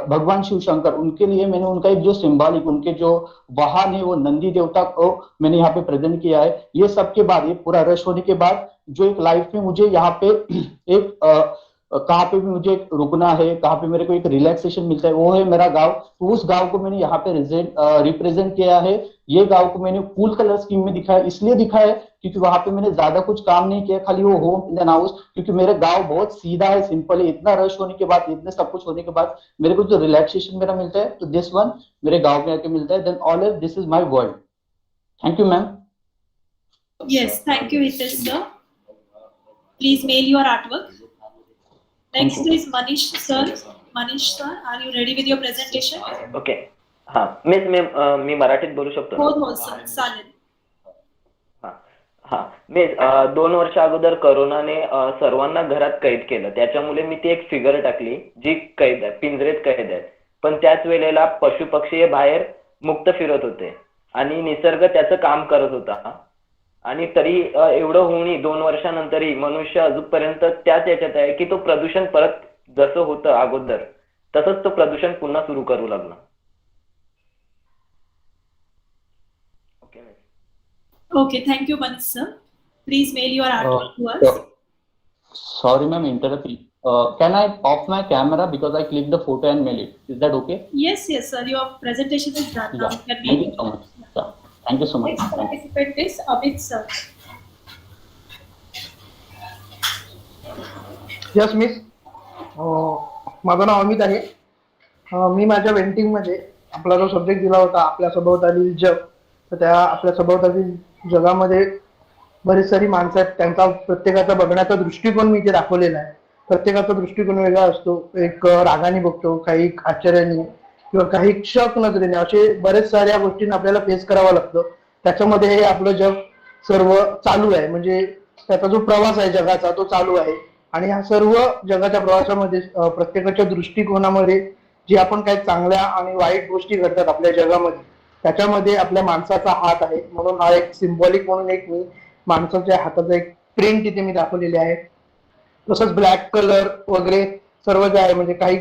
भगवान शिव शंकर, उनके लिए मैंने उनका एक जो सिंबॉलिक, उनके जो वाहन है वो नंदी देवता को मैंने यहाँ पे प्रेजेंट किया है. ये सबके बाद, ये पूरा रश होने के बाद, जो एक लाइफ में मुझे यहाँ पे एक कहाँ पे भी मुझे रुकना है, कहाँ पे मेरे को एक रिलैक्सेशन मिलता है, वो है मेरा गांव. तो उस गांव को मैंने यहाँ पे रिप्रेजेंट किया है. ये गांव को मैंने फुल कलर स्कीम में दिखाया, इसलिए दिखाया क्योंकि वहां पे मैंने ज्यादा कुछ काम नहीं किया, खाली वो होम इन एंड हाउस, क्योंकि मेरा गांव बहुत सीधा है, सिंपल है. इतना रश होने के बाद, इतने सब कुछ होने के बाद मेरे को जो रिलैक्सेशन मेरा मिलता है, तो दिस वन मेरे गाँव में आके मिलता है. Then all this is my world. Thank you ma'am. Yes, thank you, Hitesh, sir. Please mail your artwork. Next is Manish, sir. Manish, sir, are you ready with your presentation? Okay. हा miss, मी मराठीत बोलू शकतो? हो sir, चालेल. हा miss, 2 वर्ष अगोदर कोरोनाने सर्वांना घरात कैद केलं. त्याच्यामुळे मी ती एक फिगर टाकली जी कैद आहे, पिंजरेत कैद आहेत. पण त्याच वेळेला पशु पक्षी हे बाहेर मुक्त फिरत होते आणि निसर्ग त्याचं काम करत होता. आणि तरी एवढं होऊनही 2 वर्षानंतरही मनुष्य अजूनपर्यंत त्याच याच्यात आहे की तो प्रदूषण परत जसं होतं अगोदर तसंच तो प्रदूषण पुन्हा सुरू करू लागला. Okay, thank you, Manish, sir. Please mail your artwork to us. Sorry ma'am, interrupt. Can I off my camera because I click the photo and mail it? Is that okay? Yes, sir. Your presentation is done now. Yeah. Thank you so much. Yeah. Thank you so much. Next participant is Amit, sir. Yes miss, माझं नाव अमित आहे. मी माझ्या पेंटिंगमध्ये आपला जो subject दिला होता, आपल्या सभोवतालील जग, तर त्या आपल्या सभोवतालील जगामध्ये बरीच सारी माणसं आहेत, त्यांचा प्रत्येकाचा बघण्याचा दृष्टिकोन मी इथे दाखवलेला आहे. प्रत्येकाचा दृष्टिकोन वेगळा असतो. एक रागाने बघतो, काही आश्चर्याने, किंवा काही क्षक नजरेने, असे बरेच साऱ्या गोष्टींना आपल्याला फेस करावं लागतं. त्याच्यामध्ये हे आपलं जग सर्व चालू आहे, म्हणजे त्याचा जो प्रवास आहे जगाचा तो चालू आहे. आणि ह्या सर्व जगाच्या प्रवासामध्ये प्रत्येकाच्या दृष्टिकोनामध्ये जे आपण काही चांगल्या आणि वाईट गोष्टी घडतात आपल्या जगामध्ये, त्याच्यामध्ये आपल्या माणसाचा हात आहे. म्हणून हा एक सिम्बॉलिक म्हणून एक मी माणसाच्या हाताचा एक प्रिंट इथे मी दाखवलेली आहे. तसंच ब्लॅक कलर वगैरे सर्व जे आहे, म्हणजे काही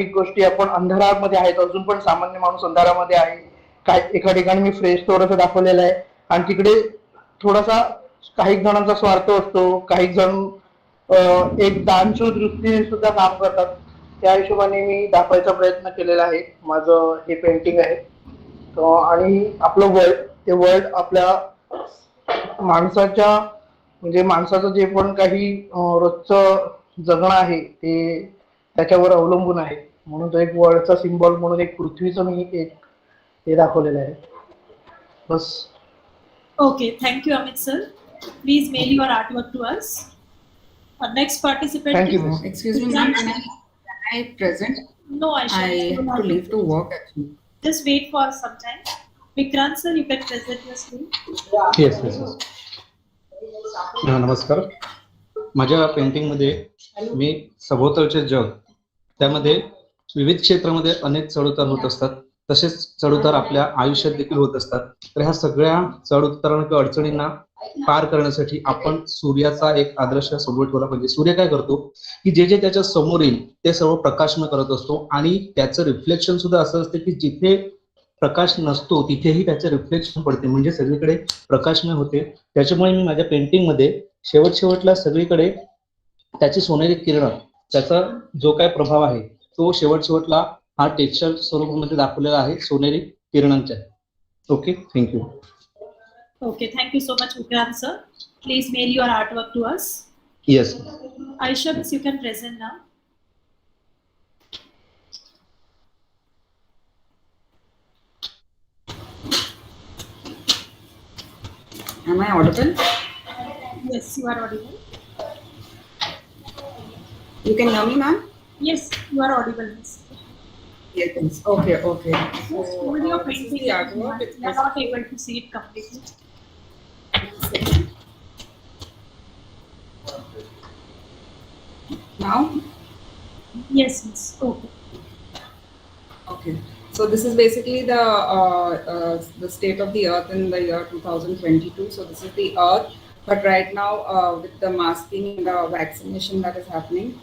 गोष्टी आपण अंधारामध्ये आहेत, अजून पण सामान्य माणूस अंधारामध्ये आहे. एका ठिकाणी मी फ्रेश थोडंसं दाखवलेलं आहे, आणि तिकडे थोडासा काही जणांचा स्वार्थ असतो, काही जण एक दानशूर दृष्टीने सुद्धा काम करतात. त्या हिशोबाने मी दाखवायचा प्रयत्न केलेला आहे. माझं हे पेंटिंग आहे. आणि आपलं वर्ल्ड, ते वर्ल्ड आपल्या माणसाच्या, म्हणजे माणसाचं जे पण काही रोजचं जगणं आहे ते त्याच्यावर अवलंबून आहे. म्हणून तो एक वर्ल्डचा सिम्बॉल म्हणून एक पृथ्वीचं मी एक हे दाखवलेलं आहे. बस. Okay, thank you, Amit, sir. Please mail your artwork to us. Next participant. Thank you. Excuse me, ma'am. Can I present? No, I have to leave to work actually. Just wait for some time. Vikrant, sir, you can present your screen. Yes. नमस्कार. माझ्या पेंटिंगमध्ये मी सभोवतालचे जग त्यामध्ये विविध क्षेत्रामध्ये अनेक चढउतार होत असतात, तसेच चढउतार आपल्या आयुष्यात देखील होत असतात. तर ह्या सगळ्या चढउतारांना किंवा अडचणींना पार करण्यासाठी आपण सूर्याचा एक आदर्श समोर ठेवला पाहिजे. सूर्य काय करतो की जे जे त्याच्या समोर येईल ते सर्व प्रकाशमय करत असतो आणि त्याचं रिफ्लेक्शन सुद्धा असं असतं की जिथे प्रकाश नसतो तिथेही त्याचे रिफ्लेक्शन पडते, म्हणजे सगळीकडे प्रकाशमय होते. त्याच्यामुळे मी माझ्या पेंटिंगमध्ये शेवटला सगळीकडे त्याची सोनेरी किरण, त्याचा जो काय प्रभाव आहे तो शेवटला हा टेक्स्चर स्वरूपामध्ये दाखवलेला आहे सोनेरी किरणांच्या. Okay, thank you. Okay, thank you so much, Vikrant sir. Please mail your artwork to us. Yes. Aisha, miss, you can present now. Am I audible? Yes, you are audible. You can hear me, ma'am? Yes, you are audible, miss. Yes. Okay. Just hold your This is painting. the artwork. We are not able to see it completely. Now? Yes, miss. Okay. Okay. So this is basically the state of the earth in the year 2022. So this is the earth, but right now with the masking and the vaccination that is happening,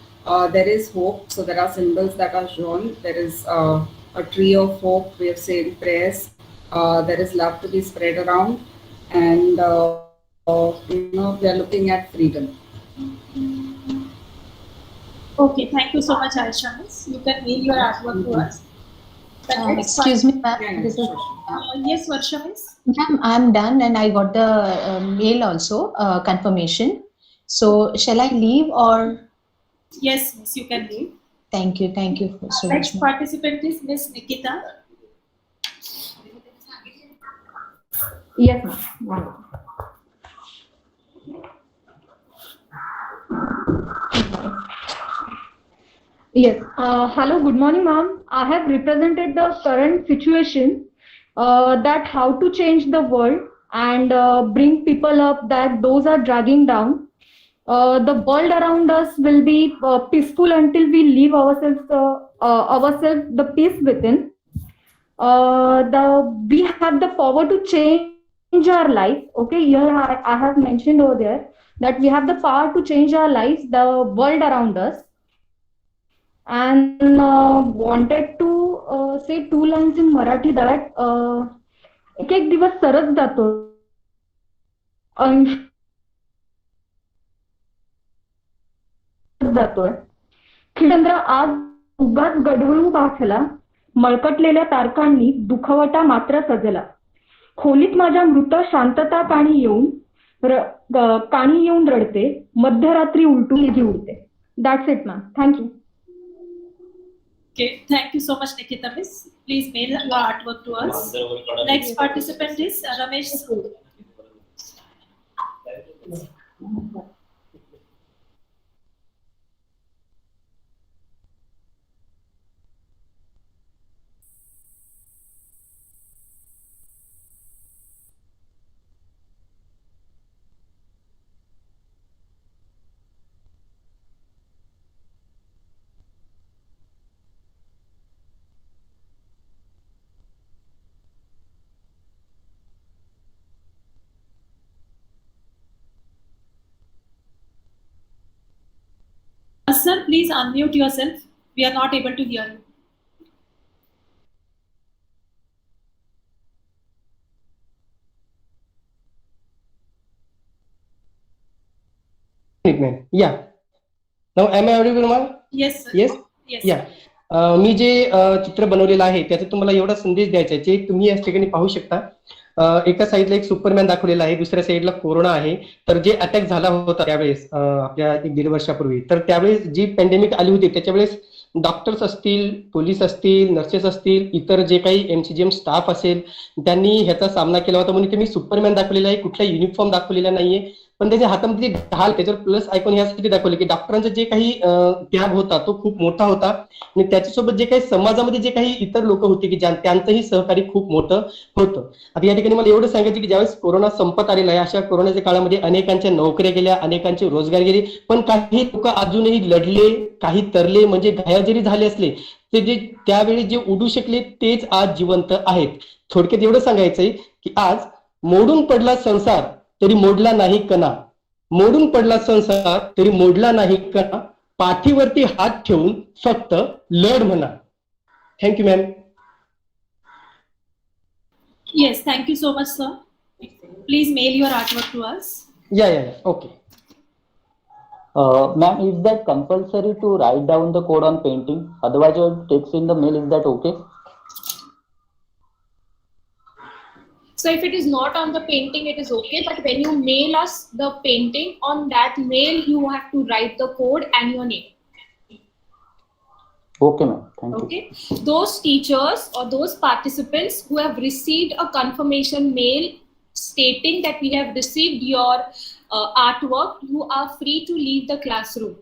there is hope. So there are symbols that are shown. There is a tree of hope. We have said prayers. There is love to be spread around, and we are looking at freedom. Okay, thank you so much, Aisha, miss. You can mail your artwork to us. The next Excuse me, ma'am. This is yes, Varsha, miss. ma'am, I'm done and I got the mail also, confirmation. So shall I leave or? Yes, miss, you can leave. Thank you so much. Next participant is Miss Nikita. Yes, ma'am. Yes. Hello, good morning, ma'am. I have represented the current situation that how to change the world and bring people up that those are dragging down. The world around us will be peaceful until we leave ourselves the peace within. We have the power to change our life. Okay, here I have mentioned over there that we have the power to change our lives, the world around us. And wanted to say 2 lines in Marathi that एक दिवस सरत जातो जातोय खिडचंद्र आज उगाच गडबडून पाठला मळकटलेल्या तारकांनी दुखवटा मात्र सजला खोलीत माझ्या मृत शांतता काणी येऊन रडते मध्यरात्री उलटून निधी उडते. That's it, ma'am. Thank you. Okay, thank you so much, Nikita, miss. Please mail your artwork to us. Next participant is Ramesh. Sir, please unmute yourself. We are not able to hear you. Yeah. Now am I audible, ma'am? Yes, sir. Yes. Yeah. मी जे चित्र बनवलेलं आहे त्याचा तुम्हाला एवढा संदेश द्यायचा आहे जे तुम्ही या ठिकाणी पाहू शकता. एका साईडला एक सुपरमॅन दाखवलेला आहे, दुसऱ्या साईडला कोरोना आहे. तर जे अटॅक झाला होता त्यावेळेस आपल्या 1-1.5 वर्षापूर्वी, तर त्यावेळेस जी पॅन्डेमिक आली होती त्याच्यावेळेस डॉक्टर्स असतील, पोलीस असतील, नर्सेस असतील, इतर जे काही MCGM स्टाफ असेल त्यांनी ह्याचा सामना केला होता. म्हणून ते मी सुपरमॅन दाखवलेला आहे, कुठला युनिफॉर्म दाखवलेला नाहीये. पण त्याच्या हातामध्ये जे ढाल त्याच्यावर प्लस आयकॉन यासाठी दाखवले की डॉक्टरांचा जे काही त्याग होता तो खूप मोठा होता आणि त्याच्यासोबत जे काही समाजामध्ये जे काही इतर लोक होते की त्यांचंही सहकार्य खूप मोठं होतं. आता या ठिकाणी मला एवढं सांगायचं की ज्यावेळेस कोरोना संपत आलेला आहे अशा कोरोनाच्या काळामध्ये अनेकांच्या नोकऱ्या गेल्या, अनेकांचे रोजगार गेले, पण काही लोक अजूनही लढले, काही तरले म्हणजे घायल जरी झाले असले ते जे त्यावेळी जे उडू शकले तेच आज जिवंत आहेत. थोडक्यात एवढं सांगायचंय की आज मोडून पडला संसार तरी मोडला नाही कणा, मोडून पडला संसार तरी मोडला नाही कणा, पाठीवरती हात ठेवून फक्त लढ म्हणा. Thank you ma'am. Yes, thank you so much, sir. Please mail your artwork to us. Yeah. Okay. Ma'am, is that compulsory to write down the code on painting? Otherwise, your text in the mail, is that okay? So if it is not on the painting, it is okay. But when you mail us the painting, on that mail, you have to write the code and your name. Okay, ma'am. Thank you. Okay. Those teachers or those participants who have received a confirmation mail stating that we have received your artwork, you are free to leave the classroom.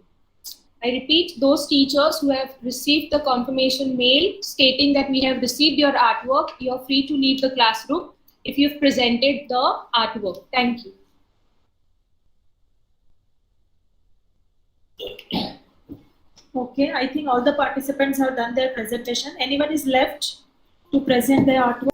I repeat, those teachers who have received the confirmation mail stating that we have received your artwork, you are free to leave the classroom if you've presented the artwork. Thank you. Okay, I think all the participants have done their presentation. Anyone is left to present their artwork?